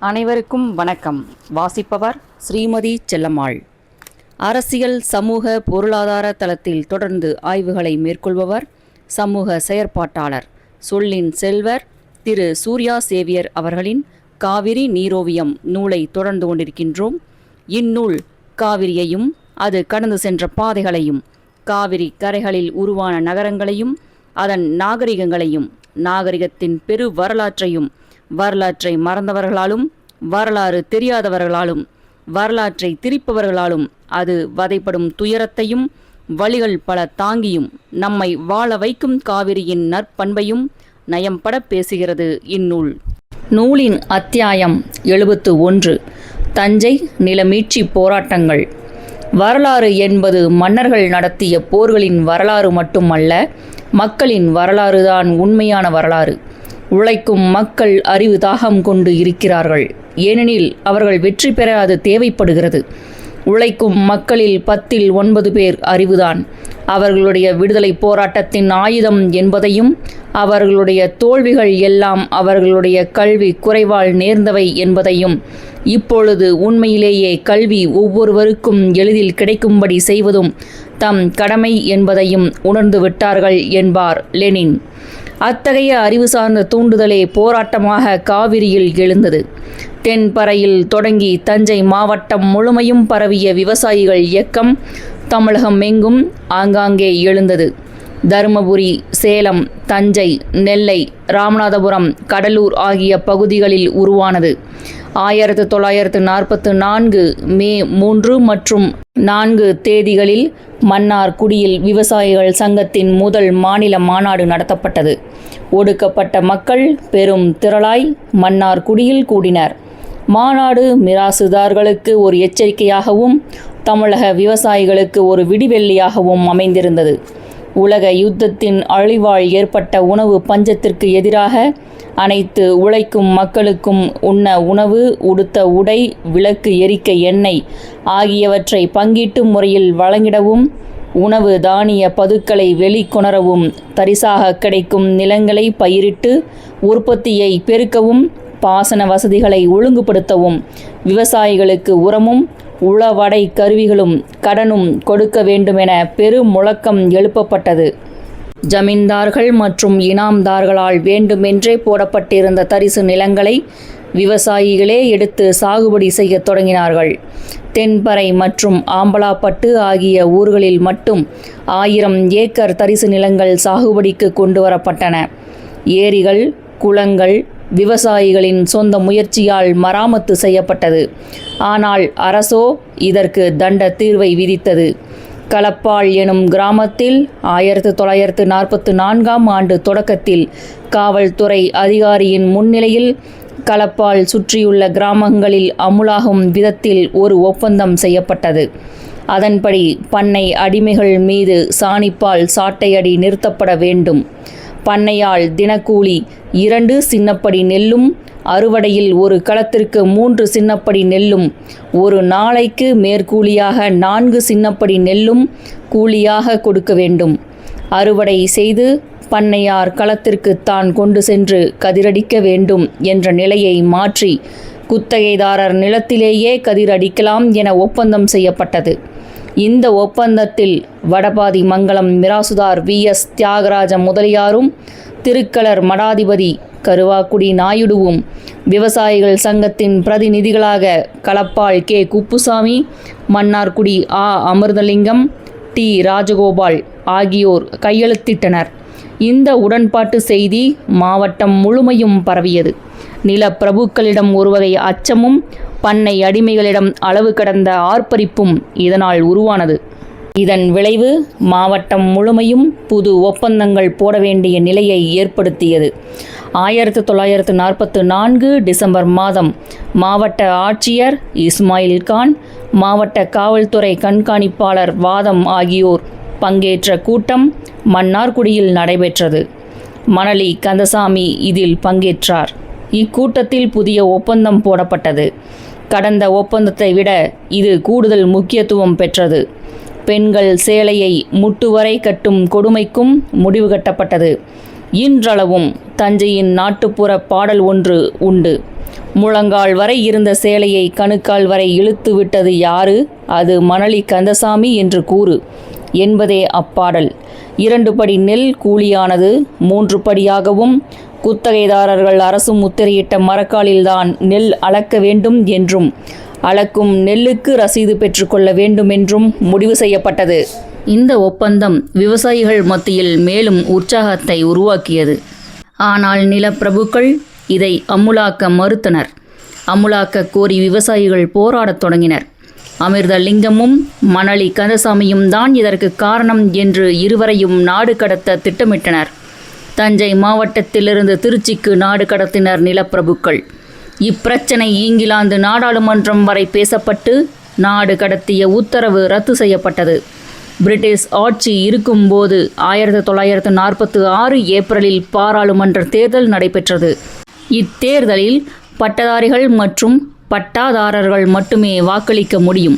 அனைவருக்கும் வணக்கம். வாசிப்பவர் ஸ்ரீமதி செல்லம்மாள். அரசியல் சமூக பொருளாதார தளத்தில் தொடர்ந்து ஆய்வுகளை மேற்கொள்பவர் சமூக செயற்பாட்டாளர் சொல்லின் செல்வர் திரு சூர்யா சேவியர் அவர்களின் காவிரி நீரோவியம் நூலை தொடர்ந்து கொண்டிருக்கின்றோம். இந்நூல் காவிரியையும் அது கடந்து சென்ற பாதைகளையும், காவிரி கரைகளில் உருவான நகரங்களையும், அதன் நாகரிகங்களையும், நாகரிகத்தின் பெரு வரலாற்றையும், வரலாற்றை மறந்தவர்களாலும், வரலாறு தெரியாதவர்களாலும், வரலாற்றை திரிப்பவர்களாலும் அது வதைப்படும் துயரத்தையும் வழிகள் பல தாங்கியும் நம்மை வாழ வைக்கும் காவிரியின் நற்பண்பையும் நயம்பட பேசுகிறது இந்நூல். நூலின் அத்தியாயம் 71 தஞ்சை நிலமீட்சி போராட்டங்கள். வரலாறு என்பது மன்னர்கள் நடத்திய போர்களின் வரலாறு மட்டுமல்ல, மக்களின் வரலாறுதான் உண்மையான வரலாறு. உழைக்கும் மக்கள் அறிவு தாகம் கொண்டு இருக்கிறார்கள். ஏனெனில் அவர்கள் வெற்றி பெற அது தேவைப்படுகிறது. உழைக்கும் மக்களில் 10 பேர் அறிவுதான் அவர்களுடைய விடுதலை போராட்டத்தின் ஆயுதம் என்பதையும், அவர்களுடைய தோல்விகள் எல்லாம் அவர்களுடைய கல்வி குறைவால் நேர்ந்தவை என்பதையும், இப்பொழுது உண்மையிலேயே கல்வி ஒவ்வொருவருக்கும் எளிதில் கிடைக்கும்படி செய்வதும் தம் கடமை என்பதையும் உணர்ந்து விட்டார்கள் என்பார் லெனின். அத்தகைய அறிவு சார்ந்த தூண்டுதலே போராட்டமாக காவிரியில் எழுந்தது. தென்பறையில் தொடங்கி தஞ்சை மாவட்டம் முழுமையும் பரவிய விவசாயிகள் இயக்கம் தமிழகம் எங்கும் ஆங்காங்கே எழுந்தது. தருமபுரி, சேலம், தஞ்சை, நெல்லை, ராமநாதபுரம், கடலூர் ஆகிய பகுதிகளில் உருவானது. 1944 மே 3 மற்றும் 4 தேதிகளில் மன்னார்குடியில் விவசாயிகள் சங்கத்தின் முதல் மாநில மாநாடு நடத்தப்பட்டது. ஒடுக்கப்பட்ட மக்கள் பெரும் திரளாய் மன்னார்குடியில் கூடினர். மாநாடு மிராசுதார்களுக்கு ஒரு எச்சரிக்கையாகவும், தமிழக விவசாயிகளுக்கு ஒரு விடிவெள்ளியாகவும் அமைந்திருந்தது. உலக யுத்தத்தின் அழிவால் ஏற்பட்ட உணவு பஞ்சத்திற்கு எதிராக அனைத்து உழைக்கும் மக்களுக்கும் உண்ண உணவு, உடுத்த உடை, விளக்கு எரிக்க எண்ணெய் ஆகியவற்றை பங்கீட்டு முறையில் வழங்கிடவும், உணவு தானிய பதுக்களை வெளிக்கொணரவும், தரிசாக கிடைக்கும் நிலங்களை பயிரிட்டு உற்பத்தியை பெருக்கவும், பாசன வசதிகளை ஒழுங்குபடுத்தவும், விவசாயிகளுக்கு உரமும் உளவடை கருவிகளும் கடனும் கொடுக்க வேண்டுமென பெரும் முழக்கம் எழுப்பப்பட்டது. ஜமீன்தார்கள் மற்றும் இனாம்தார்களால் வேண்டுமென்றே போடப்பட்டிருந்த தரிசு நிலங்களை விவசாயிகளே எடுத்து சாகுபடி செய்ய தொடங்கினார்கள். தென்பறை மற்றும் ஆம்பலாப்பட்டு ஆகிய ஊர்களில் மட்டும் 1000 ஏக்கர் தரிசு நிலங்கள் சாகுபடிக்கு கொண்டு வரப்பட்டன. ஏரிகள், குளங்கள் விவசாயிகளின் சொந்த முயற்சியால் மராமத்து செய்யப்பட்டது. ஆனால் அரசோ இதற்கு தண்ட தீர்வை விதித்தது. களப்பால் எனும் கிராமத்தில் 1944ஆம் ஆண்டு தொடக்கத்தில் காவல்துறை அதிகாரியின் முன்னிலையில் களப்பால் சுற்றியுள்ள கிராமங்களில் அமுலாகும் விதத்தில் ஒரு ஒப்பந்தம் செய்யப்பட்டது. அதன்படி பண்ணை அடிமைகள் மீது சாணிப்பால் சாட்டையடி நிறுத்தப்பட வேண்டும். பண்ணையால் தினக்கூலி 2 சின்னப்படி நெல்லும், அறுவடையில் ஒரு களத்திற்கு 3 சின்னப்படி நெல்லும், ஒரு நாளைக்கு மேற்கூலியாக 4 சின்னப்படி நெல்லும் கூலியாக கொடுக்க வேண்டும். அறுவடை செய்து பண்ணையார் களத்திற்கு தான் கொண்டு சென்று கதிரடிக்க வேண்டும் என்ற நிலையை மாற்றி குத்தகைதாரர் நிலத்திலேயே கதிரடிக்கலாம் என ஒப்பந்தம் செய்யப்பட்டது. இந்த ஒப்பந்தத்தில் வடபாதி மங்கலம் மிராசுதார் VS தியாகராஜ முதலியாரும், திருக்களர் மடாதிபதி கருவாக்குடி நாயுடுவும், விவசாயிகள் சங்கத்தின் பிரதிநிதிகளாக களப்பால் K குப்புசாமி, மன்னார்குடி அமிர்தலிங்கம், T ராஜகோபால் ஆகியோர் கையெழுத்திட்டனர். இந்த உடன்பாட்டு செய்தி மாவட்டம் முழுமையும் பரவியது. நிலப்பிரபுக்களிடம் ஒருவகை அச்சமும், பண்ணை அடிமைகளிடம் அளவு கடந்த ஆர்ப்பரிப்பும் இதனால் உருவானது. இதன் விளைவு மாவட்டம் முழுமையும் புது ஒப்பந்தங்கள் போட வேண்டிய நிலையை ஏற்படுத்தியது. 1944 டிசம்பர் மாதம் மாவட்ட ஆட்சியர் இஸ்மாயில் கான், மாவட்ட காவல்துறை கண்காணிப்பாளர் வாதம் ஆகியோர் பங்கேற்ற கூட்டம் மன்னார்குடியில் நடைபெற்றது. மணலி கந்தசாமி இதில் பங்கேற்றார். இக்கூட்டத்தில் புதிய ஒப்பந்தம் போடப்பட்டது. கடந்த ஒப்பந்தத்தை விட இது கூடுதல் முக்கியத்துவம் பெற்றது. பெண்கள் சேலையை முட்டுவரை கட்டும் கொடுமைக்கும் முடிவு கட்டப்பட்டது. இன்றளவும் தஞ்சையின் நாட்டுப்புற பாடல் ஒன்று உண்டு. முழங்கால் வரை இருந்த சேலையை கணுக்கால் வரை இழுத்து விட்டது யாரு? அது மணலி கந்தசாமி என்று கூறு என்பதே அப்பாடல். 2 படி நெல் கூலியானது 3 படியாகவும், குத்தகைதாரர்கள் அரசு முத்திரையிட்ட மரக்காலில்தான் நெல் அளக்க வேண்டும் என்றும், அளக்கும் நெல்லுக்கு ரசீது பெற்றுக்கொள்ள வேண்டும் என்றும் முடிவு செய்யப்பட்டது. இந்த ஒப்பந்தம் விவசாயிகள் மத்தியில் மேலும் உற்சாகத்தை உருவாக்கியது. ஆனால் நிலப்பிரபுக்கள் இதை அமுலாக்க மறுத்தனர். அமுலாக்க கோரி விவசாயிகள் போராடத் தொடங்கினர். அமிர்தலிங்கமும் மணலி கந்தசாமியும் தான் இதற்கு காரணம் என்று இருவரையும் நாடு கடத்த திட்டமிட்டனர். தஞ்சை மாவட்டத்திலிருந்து திருச்சிக்கு நாடு கடத்தினர் நிலப்பிரபுக்கள். இப்பிரச்சனை இங்கிலாந்து நாடாளுமன்றம் வரை பேசப்பட்டு நாடு கடத்திய உத்தரவு ரத்து செய்யப்பட்டது. பிரிட்டிஷ் ஆட்சி இருக்கும்போது 1946 ஏப்ரலில் பாராளுமன்ற தேர்தல் நடைபெற்றது. இத்தேர்தலில் பட்டதாரிகள் மற்றும் பட்டாதாரர்கள் மட்டுமே வாக்களிக்க முடியும்.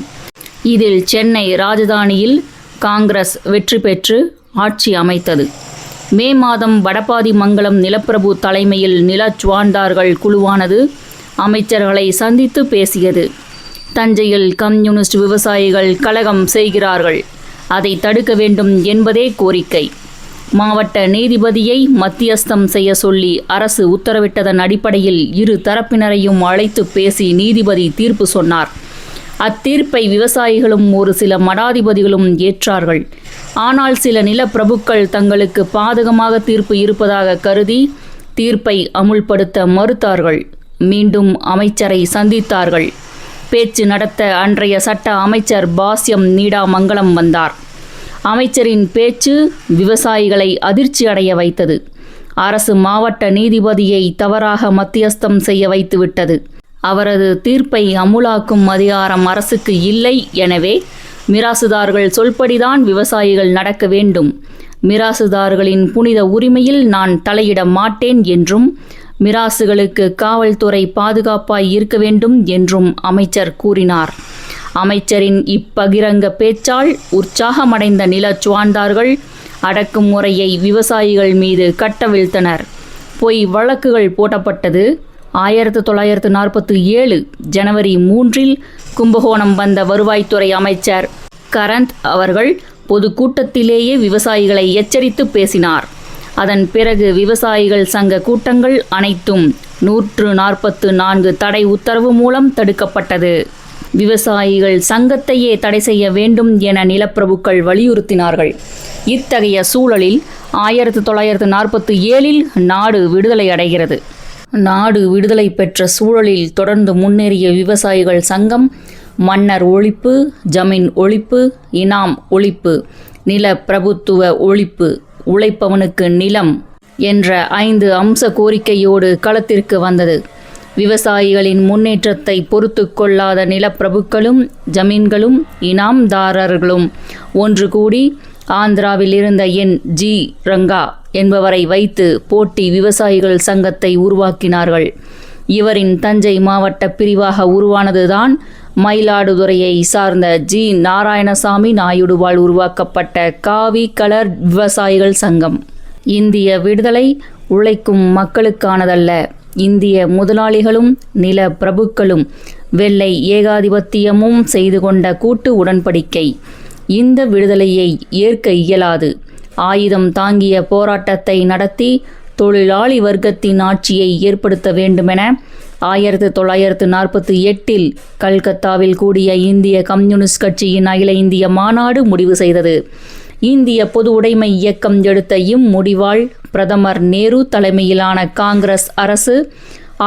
இதில் சென்னை ராஜதானியில் காங்கிரஸ் வெற்றி பெற்று ஆட்சி அமைத்தது. மே மாதம் வடபாதி மங்கலம் நிலப்பிரபு தலைமையில் நிலச்சுவாண்டார்கள் குழுவானது அமைச்சர்களை சந்தித்து பேசியது. தஞ்சையில் கம்யூனிஸ்ட் விவசாயிகள் கலகம் செய்கிறார்கள், அதை தடுக்க வேண்டும் என்பதே கோரிக்கை. மாவட்ட நீதிபதியை மத்தியஸ்தம் செய்ய சொல்லி அரசு உத்தரவிட்டதன் அடிப்படையில் இரு தரப்பினரையும் அழைத்து பேசி நீதிபதி தீர்ப்பு சொன்னார். அத்தீர்ப்பை விவசாயிகளும் ஒரு சில மடாதிபதிகளும் ஏற்றார்கள். ஆனால் சில நிலப்பிரபுக்கள் தங்களுக்கு பாதகமாக தீர்ப்பு இருப்பதாக கருதி தீர்ப்பை அமுல்படுத்த மறுத்தார்கள். மீண்டும் அமைச்சரை சந்தித்தார்கள். பேச்சு நடத்த அன்றைய சட்ட அமைச்சர் பாஸ்யம் நீடாமங்கலம் வந்தார். அமைச்சரின் பேச்சு விவசாயிகளை அதிர்ச்சி அடைய வைத்தது. அரசு மாவட்ட நீதிபதியை தவறாக மத்தியஸ்தம் செய்ய வைத்துவிட்டது. அவரது தீர்ப்பை அமுலாக்கும் அதிகாரம் அரசுக்கு இல்லை. எனவே மிராசுதார்கள் சொல்படிதான் விவசாயிகள் நடக்க வேண்டும். மிராசுதார்களின் புனித உரிமையில் நான் தலையிட மாட்டேன் என்றும், மிராசுகளுக்கு காவல்துறை பாதுகாப்பாய் இருக்க வேண்டும் என்றும் அமைச்சர் கூறினார். அமைச்சரின் இப்பகிரங்க பேச்சால் உற்சாகமடைந்த நிலச்சுவாண்டார்கள் அடக்குமுறையை விவசாயிகள் மீது கட்டவிழ்த்தனர். பொய் வழக்குகள் போடப்பட்டது. 1947 ஜனவரி 3 கும்பகோணம் வந்த வருவாய்த்துறை அமைச்சர் கரந்த் அவர்கள் பொதுக்கூட்டத்திலேயே விவசாயிகளை எச்சரித்து பேசினார். அதன் பிறகு விவசாயிகள் சங்க கூட்டங்கள் அனைத்தும் 144 தடை உத்தரவு மூலம் தடுக்கப்பட்டது. விவசாயிகள் சங்கத்தையே தடை செய்ய வேண்டும் என நிலப்பிரபுக்கள் வலியுறுத்தினார்கள். இத்தகைய சூழலில் 1947 நாடு விடுதலை அடைகிறது. நாடு விடுதலை பெற்ற சூழலில் தொடர்ந்து முன்னேறிய விவசாயிகள் சங்கம் மன்னர் ஒழிப்பு, ஜமீன் ஒழிப்பு, இனாம் ஒழிப்பு, நில பிரபுத்துவ ஒழிப்பு, உழைப்பவனுக்கு நிலம் என்ற 5 அம்ச கோரிக்கையோடு களத்திற்கு வந்தது. விவசாயிகளின் முன்னேற்றத்தை பொறுத்து கொள்ளாத நிலப்பிரபுக்களும் ஜமீன்களும் இனாம்தாரர்களும் ஒன்று கூடி ஆந்திராவில் இருந்த N.G. ரங்கா என்பவரை வைத்து போட்டி விவசாயிகள் சங்கத்தை உருவாக்கினார்கள். இவரின் தஞ்சை மாவட்ட பிரிவாக உருவானதுதான் மயிலாடுதுறையை சார்ந்த G. நாராயணசாமி நாயுடுவால் உருவாக்கப்பட்ட காவி கலர் விவசாயிகள் சங்கம். இந்திய விடுதலை உழைக்கும் மக்களுக்கானதல்ல. இந்திய முதலாளிகளும் நில பிரபுக்களும் வெள்ளை ஏகாதிபத்தியமும் செய்து கொண்ட கூட்டு உடன்படிக்கை. இந்த விடுதலையை ஏற்க இயலாது. ஆயுதம் தாங்கிய போராட்டத்தை நடத்தி தொழிலாளி வர்க்கத்தின் ஆட்சியை ஏற்படுத்த வேண்டுமென 1948 கல்கத்தாவில் கூடிய இந்திய கம்யூனிஸ்ட் கட்சியின் அகில இந்திய மாநாடு முடிவு செய்தது. இந்திய பொது உடைமை இயக்கம் எடுத்த இம்முடிவால் பிரதமர் நேரு தலைமையிலான காங்கிரஸ் அரசு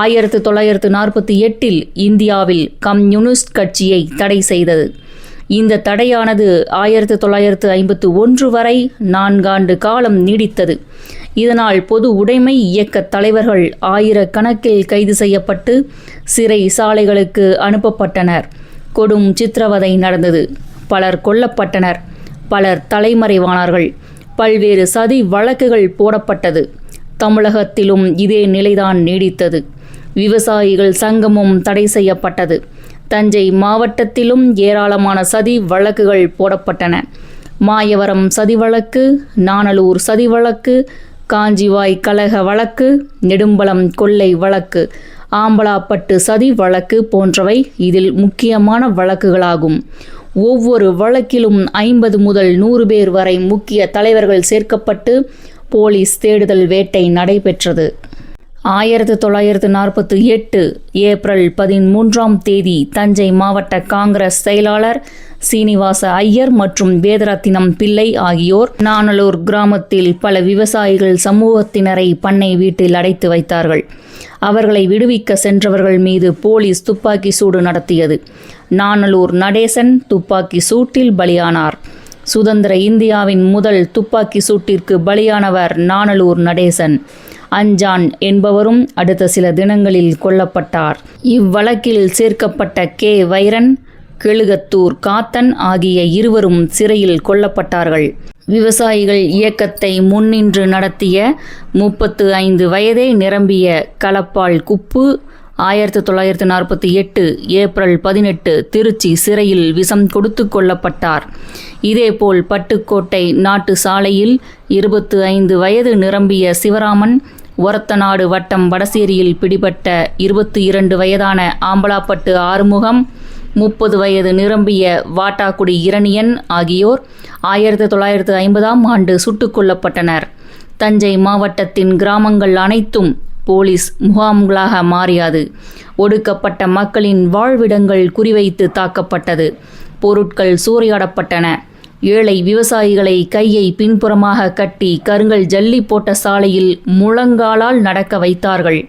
1948 இந்தியாவில் கம்யூனிஸ்ட் கட்சியை தடை செய்தது. இந்த தடையானது 1951 வரை 4 ஆண்டு காலம் நீடித்தது. இதனால் பொது உடைமை இயக்க தலைவர்கள் ஆயிரக்கணக்கில் கைது செய்யப்பட்டு சிறை சாலைகளுக்கு அனுப்பப்பட்டனர். கொடும் சித்திரவதை நடந்தது. பலர் கொல்லப்பட்டனர். பலர் தலைமறைவானார்கள். பல்வேறு சதி வழக்குகள் போடப்பட்டது. தமிழகத்திலும் இதே நிலைதான் நீடித்தது. விவசாயிகள் சங்கமும் தடை செய்யப்பட்டது. தஞ்சை மாவட்டத்திலும் ஏராளமான சதி வழக்குகள் போடப்பட்டன. மாயவரம் சதி வழக்கு, நாணலூர் சதி வழக்கு, காஞ்சிவாய் கலக வழக்கு, நெடும்பலம் கொள்ளை வழக்கு ஆம்பலாப்பட்டு சதி வழக்கு போன்றவை இதில் முக்கியமான வழக்குகளாகும். ஒவ்வொரு வழக்கிலும் 50 முதல் 100 பேர் வரை முக்கிய தலைவர்கள் சேர்க்கப்பட்டு போலீஸ் தேடுதல் வேட்டை நடைபெற்றது. 1948 ஏப்ரல் 13ஆம் தேதி தஞ்சை மாவட்ட காங்கிரஸ் செயலாளர் சீனிவாச ஐயர் மற்றும் வேதரத்தினம் பிள்ளை ஆகியோர் நாணலூர் கிராமத்தில் பல விவசாயிகள் சமூகத்தினரை பண்ணை வீட்டில் அடைத்து வைத்தார்கள். அவர்களை விடுவிக்க சென்றவர்கள் மீது போலீஸ் துப்பாக்கி சூடு நடத்தியது. நாணலூர் நடேசன் துப்பாக்கி சூட்டில் பலியானார். சுதந்திர இந்தியாவின் முதல் துப்பாக்கி சூட்டிற்கு பலியானவர் நாணலூர் நடேசன். அஞ்சான் என்பவரும் அடுத்த சில தினங்களில் கொல்லப்பட்டார். இவ்வழக்கில் சேர்க்கப்பட்ட கே. வைரன், கெழுகத்தூர் காத்தன் ஆகிய இருவரும் சிறையில் கொல்லப்பட்டார்கள். விவசாயிகள் இயக்கத்தை முன்னின்று நடத்திய 35 வயதே நிரம்பிய களப்பால் குப்பு 1948 ஏப்ரல் 18 திருச்சி சிறையில் விஷம் கொடுத்து கொல்லப்பட்டார். இதேபோல் பட்டுக்கோட்டை நாட்டு சாலையில் 25 வயது நிரம்பிய சிவராமன், ஒரத்தநாடு வட்டம் வடசேரியில் பிடிபட்ட 22 வயதான ஆம்பலாப்பட்டு ஆறுமுகம், 30 வயது நிரம்பிய வாட்டாக்குடி இரணியன் ஆகியோர் 1950ஆம் ஆண்டு சுட்டுக் கொல்லப்பட்டனர். தஞ்சை மாவட்டத்தின் கிராமங்கள் அனைத்தும் போலீஸ் முகாம்களாக மாறியது. ஒடுக்கப்பட்ட மக்களின் வாழ்விடங்கள் குறிவைத்து தாக்கப்பட்டது. பொருட்கள் சூறையாடப்பட்டன. ஏழை விவசாயிகளை கையை பின்புறமாக கட்டி கருங்கல் ஜல்லி போட்ட சாலையில் முழங்காலால் நடக்க வைத்தார்கள்.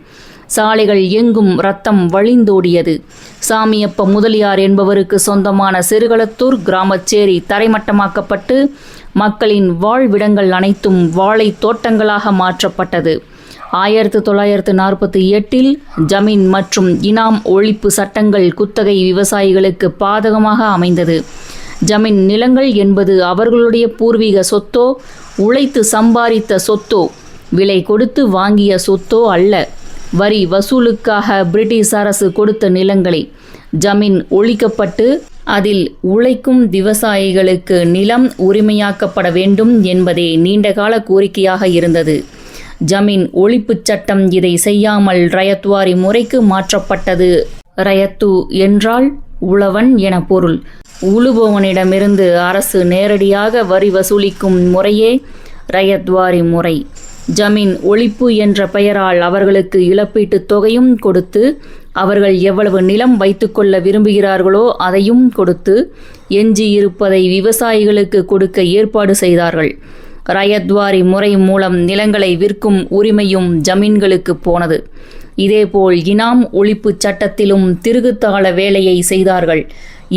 சாலைகள் எங்கும் இரத்தம் வழிந்தோடியது. சாமியப்ப முதலியார் என்பவருக்கு சொந்தமான சிறுகளத்தூர் கிராமச்சேரி தரைமட்டமாக்கப்பட்டு மக்களின் வாழ்விடங்கள் அனைத்தும் வாழை தோட்டங்களாக மாற்றப்பட்டது. 1948 ஜமீன் மற்றும் இனாம் ஒழிப்பு சட்டங்கள் குத்தகை விவசாயிகளுக்கு பாதகமாக அமைந்தது. ஜமீன் நிலங்கள் என்பது அவர்களுடைய பூர்வீக சொத்தோ, உழைத்து சம்பாதித்த சொத்தோ, விலை கொடுத்து வாங்கிய சொத்தோ அல்ல. வரி வசூலுக்காக பிரிட்டிஷ் அரசு கொடுத்த நிலங்களே. ஜமீன் ஒழிக்கப்பட்டு அதில் உழைக்கும் விவசாயிகளுக்கு நிலம் உரிமையாக்கப்பட வேண்டும் என்பதே நீண்டகால கோரிக்கையாக இருந்தது. ஜமீன் ஒழிப்புச் சட்டம் இதை செய்யாமல் ரயத்வாரி முறைக்கு மாற்றப்பட்டது. ரயத்து என்றால் உழவன் என பொருள். உழுபவனிடமிருந்து அரசு நேரடியாக வரி வசூலிக்கும் முறையே ரயத்வாரி முறை. ஜமீன் ஒழிப்பு என்ற பெயரால் அவர்களுக்கு இழப்பீட்டுத் தொகையும் கொடுத்து, அவர்கள் எவ்வளவு நிலம் வைத்துக்கொள்ள விரும்புகிறார்களோ அதையும் கொடுத்து, எஞ்சியிருப்பதை விவசாயிகளுக்கு கொடுக்க ஏற்பாடு செய்தார்கள். ரயத்வாரி முறை மூலம் நிலங்களை விற்கும் உரிமையும் ஜமீன்களுக்கு போனது. இதேபோல் இனாம் ஒழிப்பு சட்டத்திலும் திருகுத்தாள வேலையை செய்தார்கள்.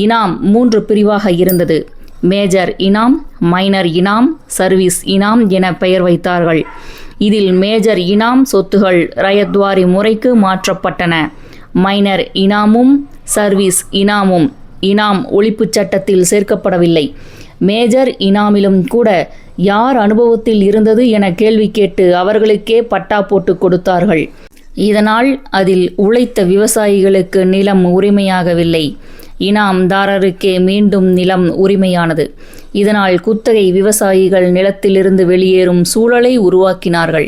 இனாம் 3 பிரிவாக இருந்தது. மேஜர் இனாம், மைனர் இனாம், சர்வீஸ் இனாம் என பெயர் வைத்தார்கள். இதில் மேஜர் இனாம் சொத்துகள் ரயத்வாரி முறைக்கு மாற்றப்பட்டன. மைனர் இனாமும் சர்வீஸ் இனாமும் இனாம் ஒழிப்புச் சட்டத்தில் சேர்க்கப்படவில்லை. மேஜர் இனாமிலும் கூட யார் அனுபவத்தில் இருந்தது என கேள்வி கேட்டு அவர்களுக்கே பட்டா போட்டு கொடுத்தார்கள். இதனால் அதில் உழைத்த விவசாயிகளுக்கு நிலம் உரிமையாகவில்லை. இனாம்தாரருக்கே மீண்டும் நிலம் உரிமையானது. இதனால் குத்தகை விவசாயிகள் நிலத்திலிருந்து வெளியேறும் சூழலை உருவாக்கினார்கள்.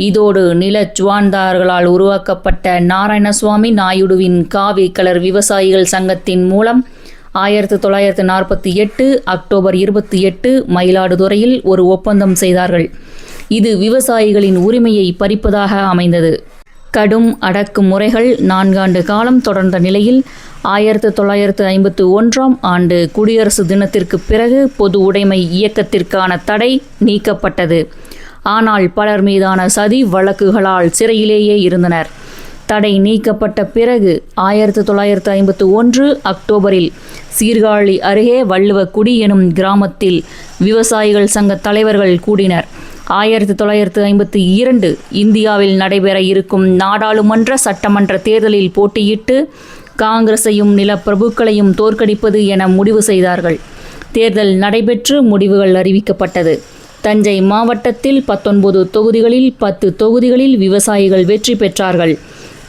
இதோடு நிலச்சுவான்தார்களால் உருவாக்கப்பட்ட நாராயணசுவாமி நாயுடுவின் காவி கலர் விவசாயிகள் சங்கத்தின் மூலம் 1948 அக்டோபர் 28 மயிலாடுதுறையில் ஒரு ஒப்பந்தம் செய்தார்கள். இது விவசாயிகளின் உரிமையை பறிப்பதாக அமைந்தது. கடும் அடக்குமுறைகள் 4 ஆண்டு காலம் தொடர்ந்த நிலையில் 1951ஆம் ஆண்டு குடியரசு தினத்திற்கு பிறகு பொது உடைமை இயக்கத்திற்கான தடை நீக்கப்பட்டது. ஆனால் பலர் மீதான சதி வழக்குகளால் சிறையிலேயே இருந்தனர். தடை நீக்கப்பட்ட பிறகு 1951 அக்டோபரில் சீர்காழி அருகே வள்ளுவக்குடி எனும் கிராமத்தில் விவசாயிகள் சங்க தலைவர்கள் கூடினர். 1952 இந்தியாவில் நடைபெற இருக்கும் நாடாளுமன்ற சட்டமன்ற தேர்தலில் போட்டியிட்டு காங்கிரஸையும் நிலப்பிரபுக்களையும் தோற்கடிப்பது என முடிவு செய்தார்கள். தேர்தல் நடைபெற்று முடிவுகள் அறிவிக்கப்பட்டது. தஞ்சை மாவட்டத்தில் 19 தொகுதிகளில் 10 தொகுதிகளில் விவசாயிகள் வெற்றி பெற்றார்கள்.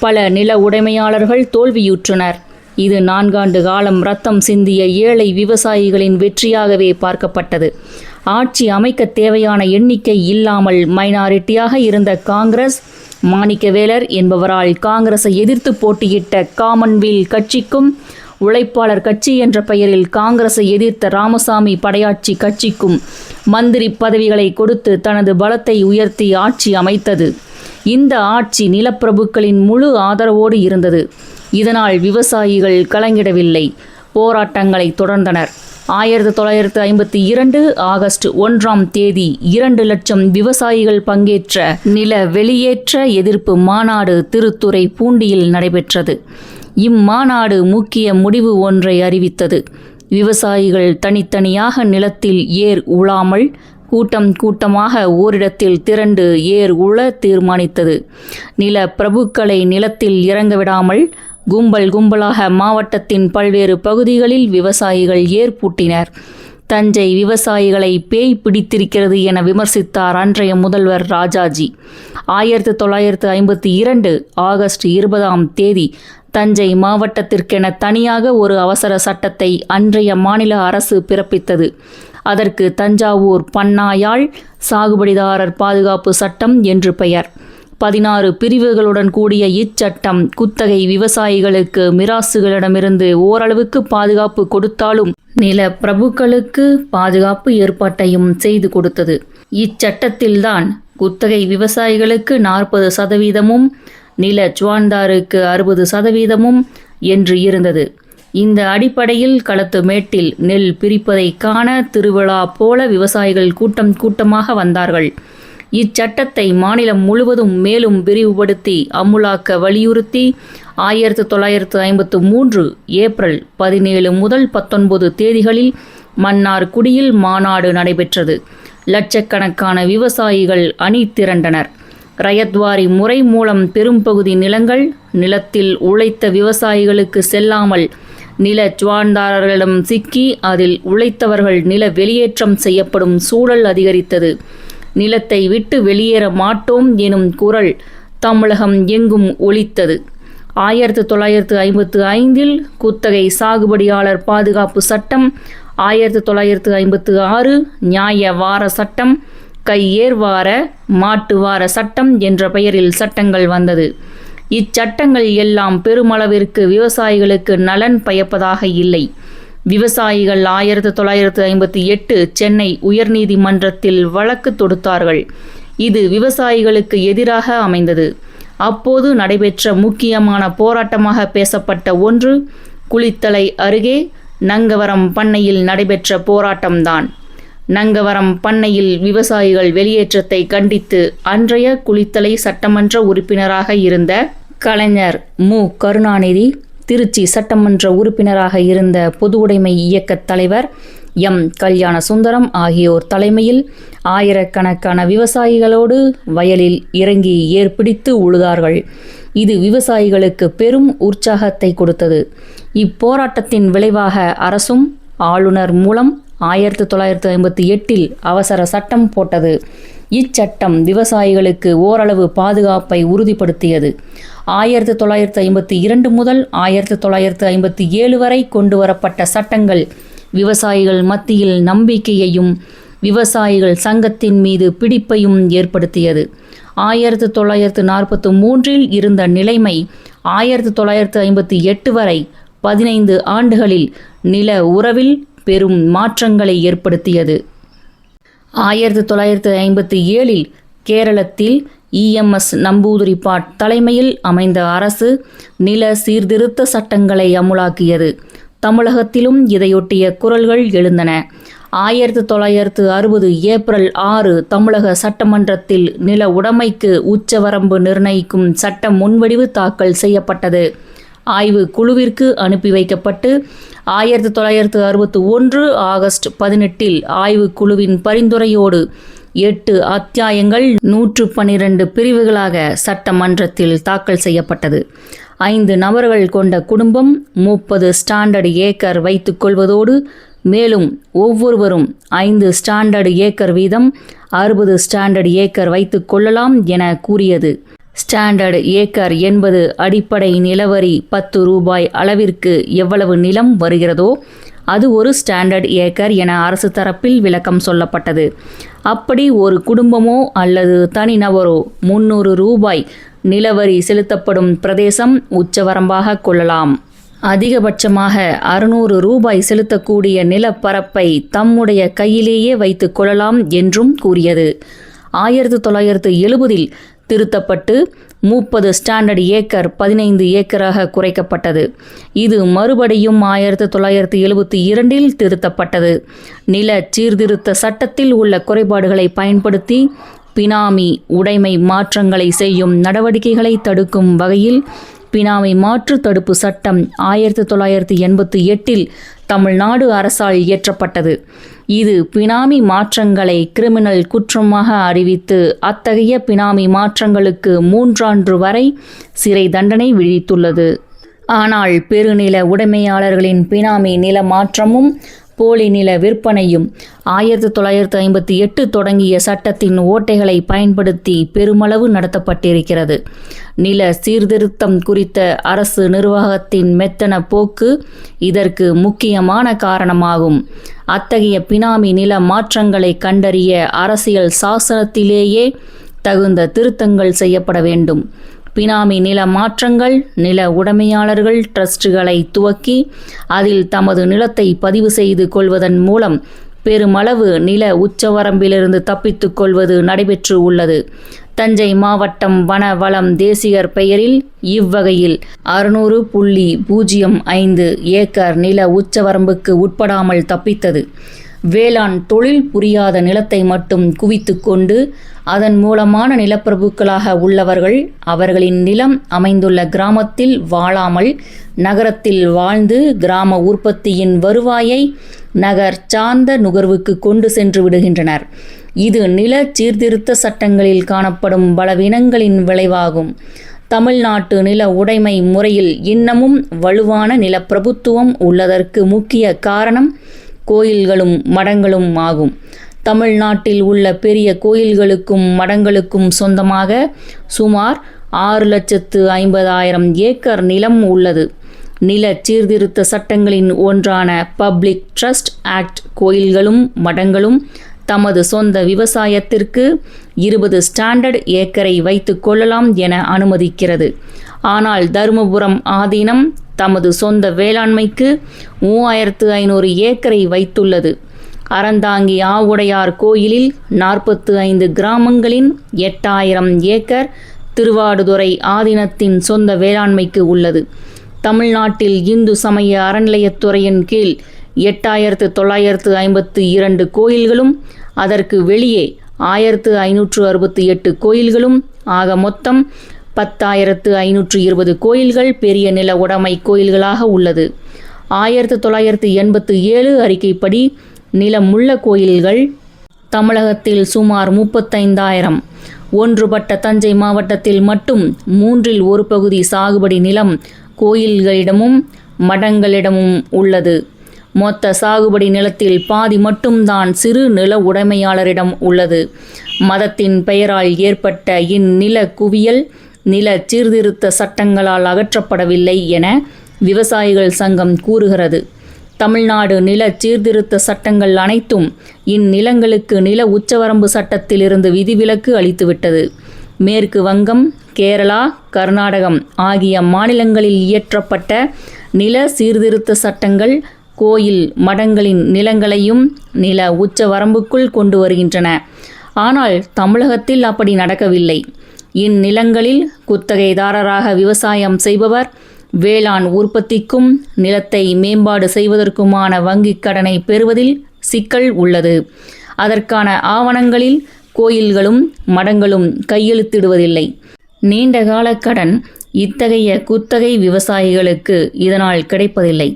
பல நில உடைமையாளர்கள் தோல்வியுற்றனர். இது 4 ஆண்டு காலம் ரத்தம் சிந்திய ஏழை விவசாயிகளின் வெற்றியாகவே பார்க்கப்பட்டது. ஆட்சி அமைக்க தேவையான எண்ணிக்கை இல்லாமல் மைனாரிட்டியாக இருந்த காங்கிரஸ் மாணிக்கவேலர் என்பவரால் காங்கிரஸை எதிர்த்து போட்டியிட்ட காமன்வெல்த் கட்சிக்கும், உழைப்பாளர் கட்சி என்ற பெயரில் காங்கிரஸை எதிர்த்த ராமசாமி படையாட்சி கட்சிக்கும் மந்திரி பதவிகளை கொடுத்து தனது பலத்தை உயர்த்தி ஆட்சி அமைத்தது. இந்த ஆட்சி நிலப்பிரபுக்களின் முழு ஆதரவோடு இருந்தது. இதனால் விவசாயிகள் கலங்கிடவில்லை, போராட்டங்களை தொடர்ந்தனர். 1952 ஆகஸ்ட் 1ஆம் தேதி 2 லட்சம் விவசாயிகள் பங்கேற்ற நில வெளியேற்ற எதிர்ப்பு மாநாடு திருத்துறைப்பூண்டியில் நடைபெற்றது. இம்மாநாடு முக்கிய முடிவு ஒன்றை அறிவித்தது. விவசாயிகள் தனித்தனியாக நிலத்தில் ஏர் உழாமல் கூட்டம் கூட்டமாக ஓரிடத்தில் திரண்டு ஏர் உழ தீர்மானித்தது. நில பிரபுக்களை நிலத்தில் இறங்கவிடாமல் கும்பல் கும்பலாக மாவட்டத்தின் பல்வேறு பகுதிகளில் விவசாயிகள் ஏர் பூட்டினர். தஞ்சை விவசாயிகளை பேய் பிடித்திருக்கிறது என விமர்சித்தார் அன்றைய முதல்வர் ராஜாஜி. 1952 ஆகஸ்ட் 20ஆம் தேதி தஞ்சை மாவட்டத்திற்கென தனியாக ஒரு அவசர சட்டத்தை அன்றைய மாநில அரசு பிறப்பித்தது. அதற்கு தஞ்சாவூர் பண்ணாயாழ் சாகுபடிதாரர் பாதுகாப்பு சட்டம் என்று பெயர். 16 பிரிவுகளுடன் கூடிய இச்சட்டம் குத்தகை விவசாயிகளுக்கு மிராசுகளிடமிருந்து ஓரளவுக்கு பாதுகாப்பு கொடுத்தாலும் நில பிரபுக்களுக்கு பாதுகாப்பு ஏற்பாட்டையும் செய்து கொடுத்தது. இச்சட்டத்தில்தான் குத்தகை விவசாயிகளுக்கு 40% நில சுவான்தாருக்கு 60% என்று இருந்தது. இந்த அடிப்படையில் களத்து மேட்டில் நெல் பிரிப்பதை காண திருவிழா போல விவசாயிகள் கூட்டம் கூட்டமாக வந்தார்கள். இச்சட்டத்தை மாநிலம் முழுவதும் மேலும் விரிவுபடுத்தி அமுலாக்க வலியுறுத்தி 1953 ஏப்ரல் 17 முதல் 19 தேதிகளில் மன்னார்குடியில் மாநாடு நடைபெற்றது. லட்சக்கணக்கான விவசாயிகள் அணி திரண்டனர். ரயத்வாரி முறை மூலம் பெரும்பகுதி நிலங்கள் நிலத்தில் உழைத்த விவசாயிகளுக்கு செல்லாமல் நில சுவான்தாரர்களிடம் சிக்கி அதில் உழைத்தவர்கள் நில வெளியேற்றம் செய்யப்படும் சூழல் அதிகரித்தது. நிலத்தை விட்டு வெளியேற மாட்டோம் எனும் குரல் தமிழகம் எங்கும் ஒலித்தது. 1955 குத்தகை சாகுபடியாளர் பாதுகாப்பு சட்டம், 1956 நியாய வார சட்டம், கையேர்வார மாட்டு வார சட்டம் என்ற பெயரில் சட்டங்கள் வந்தது. இச்சட்டங்கள் எல்லாம் பெருமளவிற்கு விவசாயிகளுக்கு நலன் பயப்பதாக இல்லை. விவசாயிகள் 1958 சென்னை உயர்நீதிமன்றத்தில் வழக்கு தொடுத்தார்கள். இது விவசாயிகளுக்கு எதிராக அமைந்தது. அப்போது நடைபெற்ற முக்கியமான போராட்டமாக பேசப்பட்ட ஒன்று குளித்தலை அருகே நங்கவரம் பண்ணையில் நடைபெற்ற போராட்டம்தான். நங்கவரம் பண்ணையில் விவசாயிகள் வெளியேற்றத்தை கண்டித்து அன்றைய குளித்தலை சட்டமன்ற உறுப்பினராக இருந்த கலைஞர் மு. கருணாநிதி, திருச்சி சட்டமன்ற உறுப்பினராக இருந்த பொது உடைமை இயக்கத் தலைவர் எம். கல்யாண சுந்தரம் ஆகியோர் தலைமையில் ஆயிரக்கணக்கான விவசாயிகளோடு வயலில் இறங்கி ஏற்பிடித்து உழுதார்கள். இது விவசாயிகளுக்கு பெரும் உற்சாகத்தை கொடுத்தது. இப்போராட்டத்தின் விளைவாக அரசும் ஆளுநர் மூலம் 1958 அவசர சட்டம் போட்டது. இச்சட்டம் விவசாயிகளுக்கு ஓரளவு பாதுகாப்பை உறுதிப்படுத்தியது. 1952 முதல் 1957 வரை கொண்டு வரப்பட்ட சட்டங்கள் விவசாயிகள் மத்தியில் நம்பிக்கையையும் விவசாயிகள் சங்கத்தின் மீது பிடிப்பையும் ஏற்படுத்தியது. 1943 இருந்த நிலைமை 1958 வரை 15 ஆண்டுகளில் நில உறவில் பெரும் மாற்றங்களை ஏற்படுத்தியது. 1957 கேரளத்தில் EMS நம்பூதிரிப்பாட் தலைமையில் அமைந்த அரசு நில சீர்திருத்த சட்டங்களை அமுலாக்கியது. தமிழகத்திலும் இதையொட்டிய குரல்கள் எழுந்தன. 1960 ஏப்ரல் 6 தமிழக சட்டமன்றத்தில் நில உடைமைக்கு உச்சவரம்பு நிர்ணயிக்கும் சட்ட முன்வடிவு தாக்கல் செய்யப்பட்டது. ஆய்வு குழுவிற்கு அனுப்பி வைக்கப்பட்டு 1961 ஆகஸ்ட் 18 ஆய்வு குழுவின் பரிந்துரையோடு 8 அத்தியாயங்கள் 112 பிரிவுகளாக சட்டமன்றத்தில் தாக்கல் செய்யப்பட்டது. 5 நபர்கள் கொண்ட குடும்பம் 30 ஸ்டாண்டர்ட் ஏக்கர் வைத்துக் கொள்வதோடு மேலும் ஒவ்வொருவரும் 5 ஸ்டாண்டர்ட் ஏக்கர் வீதம் 60 ஸ்டாண்டர்ட் ஏக்கர் வைத்துக் கொள்ளலாம் என கூறியது. ஸ்டாண்டர்ட் ஏக்கர் என்பது அடிப்படை நிலவரி 10 ரூபாய் அளவிற்கு எவ்வளவு நிலம் வருகிறதோ அது ஒரு ஸ்டாண்டர்ட் ஏக்கர் என அரசு தரப்பில் விளக்கம் சொல்லப்பட்டது. அப்படி ஒரு குடும்பமோ அல்லது தனிநபரோ 300 ரூபாய் நிலவரி செலுத்தப்படும் பிரதேசம் உச்சவரம்பாக கொள்ளலாம். அதிகபட்சமாக 600 ரூபாய் செலுத்தக்கூடிய நிலப்பரப்பை தம்முடைய கையிலேயே வைத்துக் கொள்ளலாம் என்றும் கூறியது. 1970இல் திருத்தப்பட்டு 30 ஸ்டாண்டர்ட் ஏக்கர் 15 ஏக்கராக குறைக்கப்பட்டது. இது மறுபடியும் 1972இல் திருத்தப்பட்டது. நில சீர்திருத்த சட்டத்தில் உள்ள குறைபாடுகளை பயன்படுத்தி பினாமி உடைமை மாற்றங்களை செய்யும் நடவடிக்கைகளை தடுக்கும் வகையில் பினாமி மாற்று தடுப்பு சட்டம் 1988இல் தமிழ்நாடு அரசால் இயற்றப்பட்டது. இது பினாமி மாற்றங்களை கிரிமினல் குற்றமாக அறிவித்து அத்தகைய பினாமி மாற்றங்களுக்கு 3 ஆண்டு வரை சிறை தண்டனை விதித்துள்ளது. ஆனால் பெருநில உடைமையாளர்களின் பினாமி நில மாற்றமும் போலி நில விற்பனையும் 1958 தொடங்கிய சட்டத்தின் ஓட்டைகளை பயன்படுத்தி பெருமளவு நடத்தப்பட்டிருக்கிறது. நில சீர்திருத்தம் குறித்த அரசு நிர்வாகத்தின் மெத்தன போக்கு இதற்கு முக்கியமான காரணமாகும். அத்தகைய பினாமி நில மாற்றங்களை கண்டறிய அரசியல் சாசனத்திலேயே தகுந்த திருத்தங்கள் செய்யப்பட வேண்டும். பினாமி நில மாற்றங்கள் நில உடைமையாளர்கள் டிரஸ்டுகளை துவக்கி அதில் தமது நிலத்தை பதிவு செய்து கொள்வதன் மூலம் பெருமளவு நில உச்சவரம்பிலிருந்து தப்பித்துக் கொள்வது நடைபெற்று உள்ளது. தஞ்சை மாவட்டம் வன வளம் தேசிகர் பெயரில் இவ்வகையில் 600.05 ஏக்கர் நில உச்சவரம்புக்கு உட்படாமல் தப்பித்தது. வேளாண் தொழில் புரியாத நிலத்தை மட்டும் குவித்து கொண்டு அதன் மூலமான நிலப்பிரபுக்களாக உள்ளவர்கள் அவர்களின் நிலம் அமைந்துள்ள கிராமத்தில் வாழாமல் நகரத்தில் வாழ்ந்து கிராம உற்பத்தியின் வருவாயை நகர் சார்ந்த நுகர்வுக்கு கொண்டு சென்று விடுகின்றனர். இது நில சீர்திருத்த சட்டங்களில் காணப்படும் பலவீனங்களின் விளைவாகும். தமிழ்நாட்டு நில உடைமை முறையில் இன்னமும் வலுவான நிலப்பிரபுத்துவம் உள்ளதற்கு முக்கிய காரணம் கோயில்களும் மடங்களும் ஆகும். தமிழ்நாட்டில் உள்ள பெரிய கோயில்களுக்கும் மடங்களுக்கும் சொந்தமாக சுமார் 6,50,000 ஏக்கர் நிலம் உள்ளது. நில சீர்திருத்த சட்டங்களின் ஒன்றான பப்ளிக் ட்ரஸ்ட் ஆக்ட் கோயில்களும் மடங்களும் தமது சொந்த விவசாயத்திற்கு 20 ஸ்டாண்டர்ட் ஏக்கரை வைத்து கொள்ளலாம் என அனுமதிக்கிறது. ஆனால் தருமபுரம் ஆதீனம் தமது சொந்த வேளாண்மைக்கு 3,500 ஏக்கரை வைத்துள்ளது. அறந்தாங்கி ஆவுடையார் கோயிலில் 45 கிராமங்களின் 8,000 ஏக்கர் திருவாடுதுறை ஆதீனத்தின் சொந்த வேளாண்மைக்கு உள்ளது. தமிழ்நாட்டில் இந்து சமய அறநிலையத்துறையின் கீழ் 8,952 கோயில்களும் அதற்கு வெளியே 1,568 கோயில்களும் ஆக மொத்தம் 10,520 கோயில்கள் பெரிய நில உடைமை கோயில்களாக உள்ளது. 1987 அறிக்கைப்படி நிலமுள்ள கோயில்கள் தமிழகத்தில் சுமார் 35,000. ஒன்றுபட்ட தஞ்சை மாவட்டத்தில் மட்டும் 1/3 பகுதி சாகுபடி நிலம் கோயில்களிடமும் மடங்களிடமும் உள்ளது. மொத்த சாகுபடி நிலத்தில் பாதி மட்டும்தான் சிறு நில உடைமையாளரிடம் உள்ளது. மதத்தின் பெயரால் ஏற்பட்ட இந்நில குவியல் நில சீர்திருத்த சட்டங்களால் அகற்றப்படவில்லை என விவசாயிகள் சங்கம் கூறுகிறது. தமிழ்நாடு நில சீர்திருத்த சட்டங்கள் அனைத்தும் இந்நிலங்களுக்கு நில உச்சவரம்பு சட்டத்திலிருந்து விதிவிலக்கு அளித்துவிட்டது. மேற்கு வங்கம், கேரளா, கர்நாடகம் ஆகிய மாநிலங்களில் இயற்றப்பட்ட நில சீர்திருத்த சட்டங்கள் கோயில் மடங்களின் நிலங்களையும் நில உச்சவரம்புக்குள் கொண்டு வருகின்றன. ஆனால் தமிழகத்தில் அப்படி நடக்கவில்லை. இந்நிலங்களில் குத்தகைதாரராக விவசாயம் செய்பவர் வேளாண் உற்பத்திக்கும் நிலத்தை மேம்பாடு செய்வதற்குமான வங்கிக் கடனை பெறுவதில் சிக்கல் உள்ளது. அதற்கான ஆவணங்களில் கோயில்களும் மடங்களும் கையெழுத்திடுவதில்லை. நீண்டகால கடன் இத்தகைய குத்தகை விவசாயிகளுக்கு இதனால் கிடைப்பதில்லை.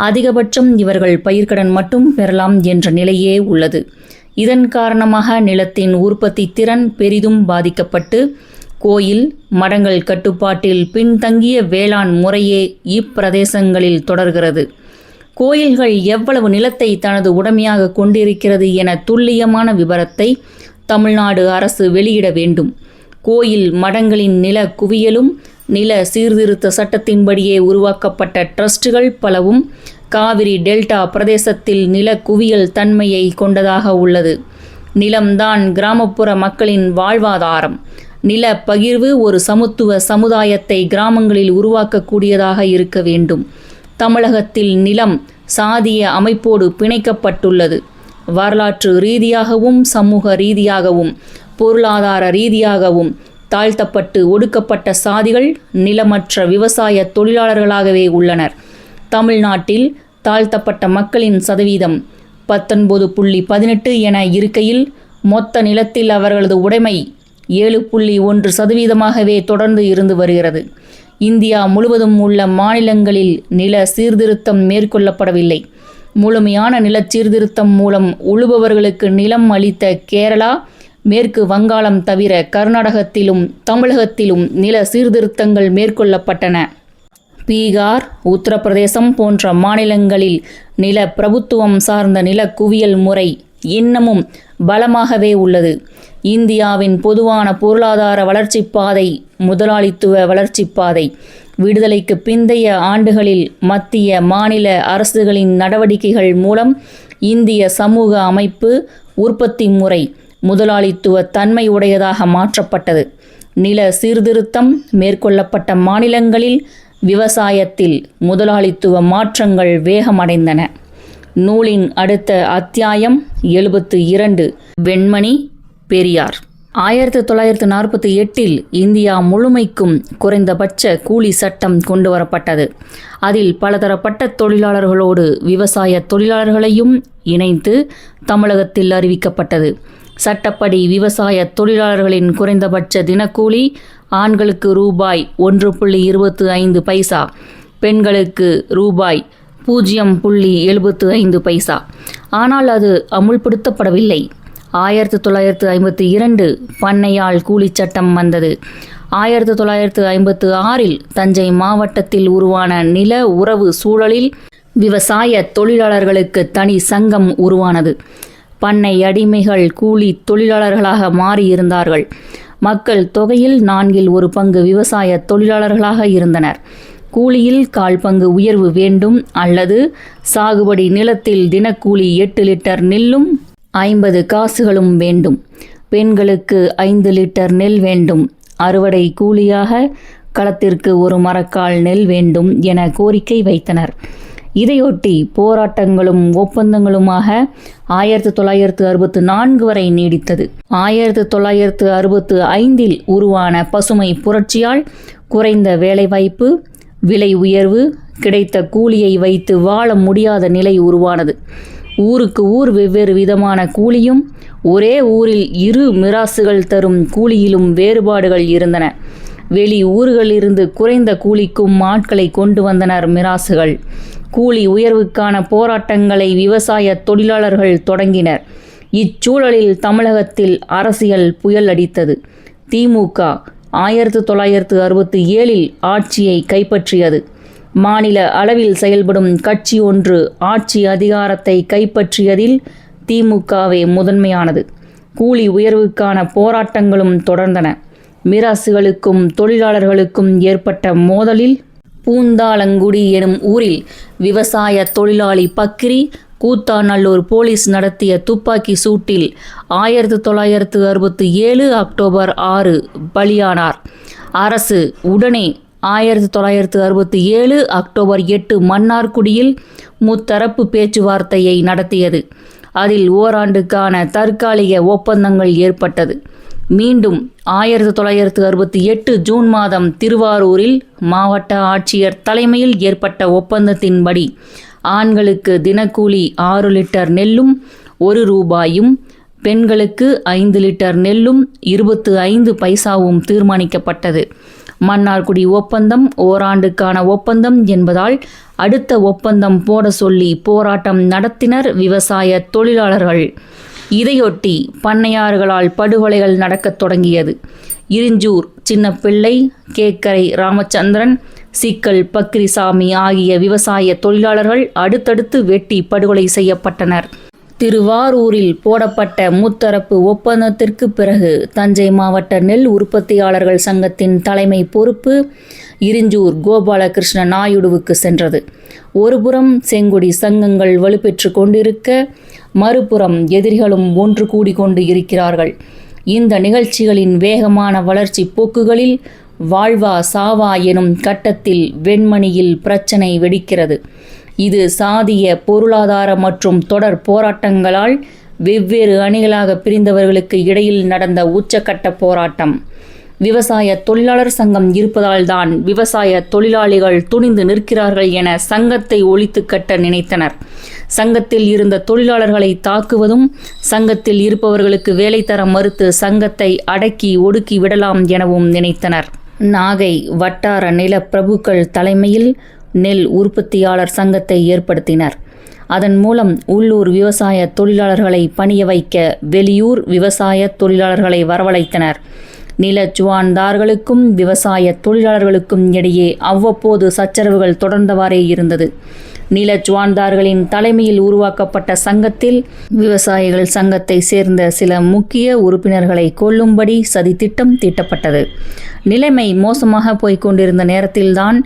அதிகபட்சம் இவர்கள் பயிர்க்கடன் மட்டும் பெறலாம் என்ற நிலையே உள்ளது. இதன் காரணமாக நிலத்தின் உற்பத்தி திறன் பெரிதும் பாதிக்கப்பட்டு கோயில் மடங்கள் கட்டுப்பாட்டில் பின்தங்கிய வேளாண் முறையே இப்பிரதேசங்களில் தொடர்கிறது. கோயில்கள் எவ்வளவு நிலத்தை தனது உடைமையாக கொண்டிருக்கிறது என துல்லியமான விபரத்தை தமிழ்நாடு அரசு வெளியிட வேண்டும். கோயில் மடங்களின் நில குவியலும் நில சீர்திருத்த சட்டத்தின்படியே உருவாக்கப்பட்ட டிரஸ்டுகள் பலவும் காவிரி டெல்டா பிரதேசத்தில் நில குவியல் தன்மையை கொண்டதாக உள்ளது. நிலம்தான் கிராமப்புற மக்களின் வாழ்வாதாரம். நில பகிர்வு ஒரு சமத்துவ சமுதாயத்தை கிராமங்களில் உருவாக்கக்கூடியதாக இருக்க வேண்டும். தமிழகத்தில் நிலம் சாதிய அமைப்போடு பிணைக்கப்பட்டுள்ளது. வரலாற்று ரீதியாகவும் சமூக ரீதியாகவும் பொருளாதார ரீதியாகவும் தாழ்த்தப்பட்டு ஒடுக்கப்பட்ட சாதிகள் நிலமற்ற விவசாய தொழிலாளர்களாகவே உள்ளனர். தமிழ்நாட்டில் தாழ்த்தப்பட்ட மக்களின் சதவீதம் 19.18 என இருக்கையில் மொத்த நிலத்தில் அவர்களது உடைமை 7.1% தொடர்ந்து இருந்து வருகிறது. இந்தியா முழுவதும் உள்ள மாநிலங்களில் நில சீர்திருத்தம் மேற்கொள்ளப்படவில்லை. முழுமையான நில சீர்திருத்தம் மூலம் உழுபவர்களுக்கு நிலம் அளித்த கேரளா, மேற்கு வங்காளம் தவிர கர்நாடகத்திலும் தமிழகத்திலும் நில சீர்திருத்தங்கள் மேற்கொள்ளப்பட்டன. பீகார், உத்தரப்பிரதேசம் போன்ற மாநிலங்களில் நில பிரபுத்துவம் சார்ந்த நில குவியல் முறை இன்னமும் பலமாகவே உள்ளது. இந்தியாவின் பொதுவான பொருளாதார வளர்ச்சிப் பாதை முதலாளித்துவ வளர்ச்சிப் பாதை. விடுதலைக்கு பிந்தைய ஆண்டுகளில் மத்திய மாநில அரசுகளின் நடவடிக்கைகள் மூலம் இந்திய சமூக அமைப்பு உற்பத்தி முறை முதலாளித்துவ தன்மை உடையதாக மாற்றப்பட்டது. நில சீர்திருத்தம் மேற்கொள்ளப்பட்ட மாநிலங்களில் விவசாயத்தில் முதலாளித்துவ மாற்றங்கள் வேகமடைந்தன. நூலின் அடுத்த அத்தியாயம் 72. வெண்மணி பெரியார். 1948 இந்தியா முழுமைக்கும் குறைந்தபட்ச கூலி சட்டம் கொண்டுவரப்பட்டது. அதில் பலதரப்பட்ட தொழிலாளர்களோடு விவசாய தொழிலாளர்களையும் இணைத்து தமிழகத்தில் அறிவிக்கப்பட்டது. சட்டப்படி விவசாய தொழிலாளர்களின் குறைந்தபட்ச தினக்கூலி ஆண்களுக்கு ரூபாய் 1.25, பெண்களுக்கு ரூபாய் 0.75. ஆனால் அது அமுல்படுத்தப்படவில்லை. 1952 பண்ணையாள் கூலி சட்டம் வந்தது. 1956 தஞ்சை மாவட்டத்தில் உருவான நில உறவு சூழலில் விவசாய தொழிலாளர்களுக்கு தனி சங்கம் உருவானது. பண்ணை அடிமைகள் கூலி தொழிலாளர்களாக மாறியிருந்தார்கள். மக்கள் தொகையில் 4/1 விவசாய தொழிலாளர்களாக இருந்தனர். கூலியில் 1/4 பங்கு உயர்வு வேண்டும் அல்லது சாகுபடி நிலத்தில் தினக்கூலி 8 லிட்டர் நெல்லும் 50 காசுகளும் வேண்டும். பெண்களுக்கு 5 லிட்டர் நெல் வேண்டும். அறுவடை கூலியாக களத்திற்கு 1 மரக்கால் நெல் வேண்டும் என கோரிக்கை வைத்தனர். இதையொட்டி போராட்டங்களும் ஒப்பந்தங்களுமாக 1964 வரை நீடித்தது. 1965 உருவான பசுமை புரட்சியால் குறைந்த வேலைவாய்ப்பு, விலை உயர்வு, கிடைத்த கூலியை வைத்து வாழ முடியாத நிலை உருவானது. ஊருக்கு ஊர் வெவ்வேறு விதமான கூலியும் ஒரே ஊரில் 2 மிராசுகள் தரும் கூலியிலும் வேறுபாடுகள் இருந்தன. வெளி ஊர்களிலிருந்து குறைந்த கூலிக்கும் ஆட்களை கொண்டு வந்தனர் மிராசுகள். கூலி உயர்வுக்கான போராட்டங்களை விவசாய தொழிலாளர்கள் தொடங்கினர். இச்சூழலில் தமிழகத்தில் அரசியல் புயல் அடித்தது. திமுக 1967 ஆட்சியை கைப்பற்றியது. மாநில அளவில் செயல்படும் கட்சி ஒன்று ஆட்சி அதிகாரத்தை கைப்பற்றியதில் திமுகவே முதன்மையானது. கூலி உயர்வுக்கான போராட்டங்களும் தொடர்ந்தன. மிராசுகளுக்கும் தொழிலாளர்களுக்கும் ஏற்பட்ட மோதலில் பூந்தாளங்குடி எனும் ஊரில் விவசாய தொழிலாளி பக்கிரி கூத்தாநல்லூர் போலீஸ் நடத்திய துப்பாக்கி சூட்டில் 1967 அக்டோபர் 6 பலியானார். அரசு உடனே 1967 அக்டோபர் 8 மன்னார்குடியில் முத்தரப்பு பேச்சுவார்த்தையை நடத்தியது. அதில் ஓராண்டுக்கான தற்காலிக ஒப்பந்தங்கள் ஏற்பட்டது. மீண்டும் 1968 ஜூன் மாதம் திருவாரூரில் மாவட்ட ஆட்சியர் தலைமையில் ஏற்பட்ட ஒப்பந்தத்தின்படி ஆண்களுக்கு தினக்கூலி 6 லிட்டர் நெல்லும் 1 ரூபாயும், பெண்களுக்கு 5 லிட்டர் நெல்லும் 25 பைசாவும் தீர்மானிக்கப்பட்டது. மன்னார்குடி ஒப்பந்தம் ஓராண்டுக்கான ஒப்பந்தம் என்பதால் அடுத்த ஒப்பந்தம் போட சொல்லி போராட்டம் நடத்தினர் விவசாய தொழிலாளர்கள். இதையொட்டி பண்ணையார்களால் படுகொலைகள் நடக்கத் தொடங்கியது. இரிஞ்சூர் சின்னப்பிள்ளை, கேக்கரை ராமச்சந்திரன், சிக்கல் பக்கிரிசாமி ஆகிய விவசாய தொழிலாளர்கள் அடுத்தடுத்து வெட்டி படுகொலை செய்யப்பட்டனர். திருவாரூரில் போடப்பட்ட முத்தரப்பு ஒப்பந்தத்திற்கு பிறகு தஞ்சை மாவட்ட நெல் உற்பத்தியாளர்கள் சங்கத்தின் தலைமை பொறுப்பு இரிஞ்சூர் கோபாலகிருஷ்ண நாயுடுவுக்கு சென்றது. ஒருபுறம் செங்கொடி சங்கங்கள் வலுப்பெற்று கொண்டிருக்க, மறுபுறம் எதிரிகளும் ஒன்று கூடி கொண்டு இருக்கிறார்கள். இந்த நிகழ்ச்சிகளின் வேகமான வளர்ச்சி போக்குகளில் வாழ்வா சாவா எனும் கட்டத்தில் வெண்மணியில் பிரச்சனை வெடிக்கிறது. இது சாதிய, பொருளாதார மற்றும் தொடர் போராட்டங்களால் வெவ்வேறு அணிகளாக பிரிந்தவர்களுக்கு இடையில் நடந்த உச்சக்கட்ட போராட்டம். விவசாய தொழிலாளர் சங்கம் இருப்பதால் தான் விவசாய தொழிலாளிகள் துணிந்து நிற்கிறார்கள் என சங்கத்தை ஒழித்து கட்ட நினைத்தனர். சங்கத்தில் இருந்த தொழிலாளர்களை தாக்குவதும், சங்கத்தில் இருப்பவர்களுக்கு வேலை தர மறுத்து சங்கத்தை அடக்கி ஒடுக்கி விடலாம் எனவும் நினைத்தனர். நாகை வட்டார நில பிரபுக்கள் தலைமையில் நெல் உற்பத்தியாளர் சங்கத்தை ஏற்படுத்தினர். அதன் மூலம் உள்ளூர் விவசாய தொழிலாளர்களை பணிய வைக்க வெளியூர் விவசாய தொழிலாளர்களை வரவழைத்தனர். நிலச்சுவான்தார்களுக்கும் விவசாய தொழிலாளர்களுக்கும் இடையே அவ்வப்போது சச்சரவுகள் தொடர்ந்தவாறே இருந்தது. நிலச்சுவான்தார்களின் தலைமையில் உருவாக்கப்பட்ட சங்கத்தில் விவசாயிகள் சங்கத்தை சேர்ந்த சில முக்கிய உறுப்பினர்களை கொல்லும்படி சதித்திட்டம் தீட்டப்பட்டது. நிலைமை மோசமாக போய்கொண்டிருந்த நேரத்தில்தான்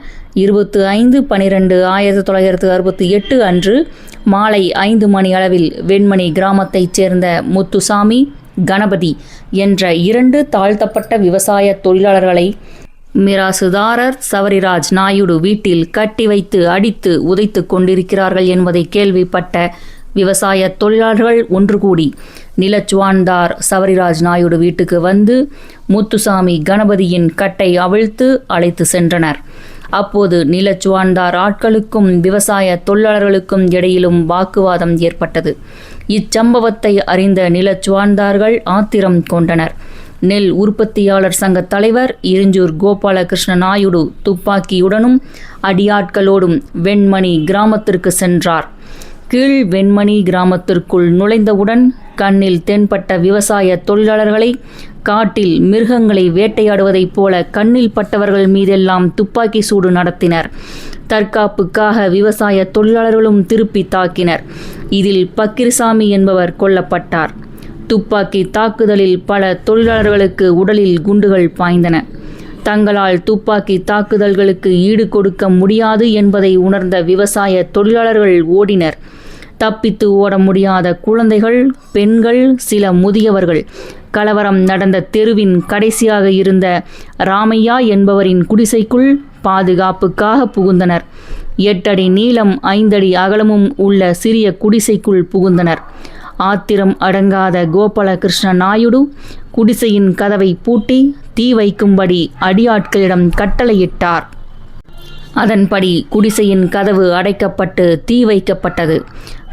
25/12/1968 அன்று மாலை 5 மணி அளவில் வெண்மணி கிராமத்தைச் சேர்ந்த முத்துசாமி, கணபதி என்ற 2 தாழ்த்தப்பட்ட விவசாய தொழிலாளர்களை மிராசுதாரர் சவரிராஜ் நாயுடு வீட்டில் கட்டி வைத்து அடித்து உதைத்து கொண்டிருக்கிறார்கள் என்பதை கேள்விப்பட்ட விவசாய தொழிலாளர்கள் ஒன்று கூடி நிலச்சுவான்தார் சவரிராஜ் நாயுடு வீட்டுக்கு வந்து முத்துசாமி, கணபதியின் கட்டை அவிழ்த்து அழைத்து சென்றனர். அப்போது நிலச்சுவான்தார் ஆட்களுக்கும் விவசாய தொழிலாளர்களுக்கும் இடையிலும் வாக்குவாதம் ஏற்பட்டது. இச்சம்பவத்தை அறிந்த நிலச்சுவான்தார்கள் ஆத்திரம் கொண்டனர். நெல் உற்பத்தியாளர் சங்க தலைவர் இருஞ்சூர் கோபாலகிருஷ்ண நாயுடு துப்பாக்கியுடனும் அடியாட்களோடும் வெண்மணி கிராமத்திற்கு சென்றார். கீழ் வெண்மணி கிராமத்திற்குள் நுழைந்தவுடன் கண்ணில் தென்பட்ட விவசாய தொழிலாளர்களை காட்டில் மிருகங்களை வேட்டையாடுவதைப் போல கண்ணில் பட்டவர்கள் மீதெல்லாம் துப்பாக்கி சூடு நடத்தினர். தற்காப்புக்காக விவசாய தொழிலாளர்களும் திருப்பி தாக்கினர். இதில் பக்கீர்சாமி என்பவர் கொல்லப்பட்டார். துப்பாக்கி தாக்குதலில் பல தொழிலாளர்களுக்கு உடலில் குண்டுகள் பாய்ந்தன. தங்களால் துப்பாக்கி தாக்குதல்களுக்கு ஈடு கொடுக்க முடியாது என்பதை உணர்ந்த விவசாய தொழிலாளர்கள் ஓடினர். தப்பித்து ஓட முடியாத குழந்தைகள், பெண்கள், சில முதியவர்கள் கலவரம் நடந்த தெருவின் கடைசியாக இருந்த ராமையா என்பவரின் குடிசைக்குள் பாதுகாப்புக்காக புகுந்தனர். 8 அடி நீளம் 5 அடி அகலமும் உள்ள சிறிய குடிசைக்குள் புகுந்தனர். ஆத்திரம் அடங்காத கோபாலகிருஷ்ண நாயுடு குடிசையின் கதவை பூட்டி தீ வைக்கும்படி அடியாட்களிடம் கட்டளையிட்டார். அதன்படி குடிசையின் கதவு அடைக்கப்பட்டு தீ வைக்கப்பட்டது.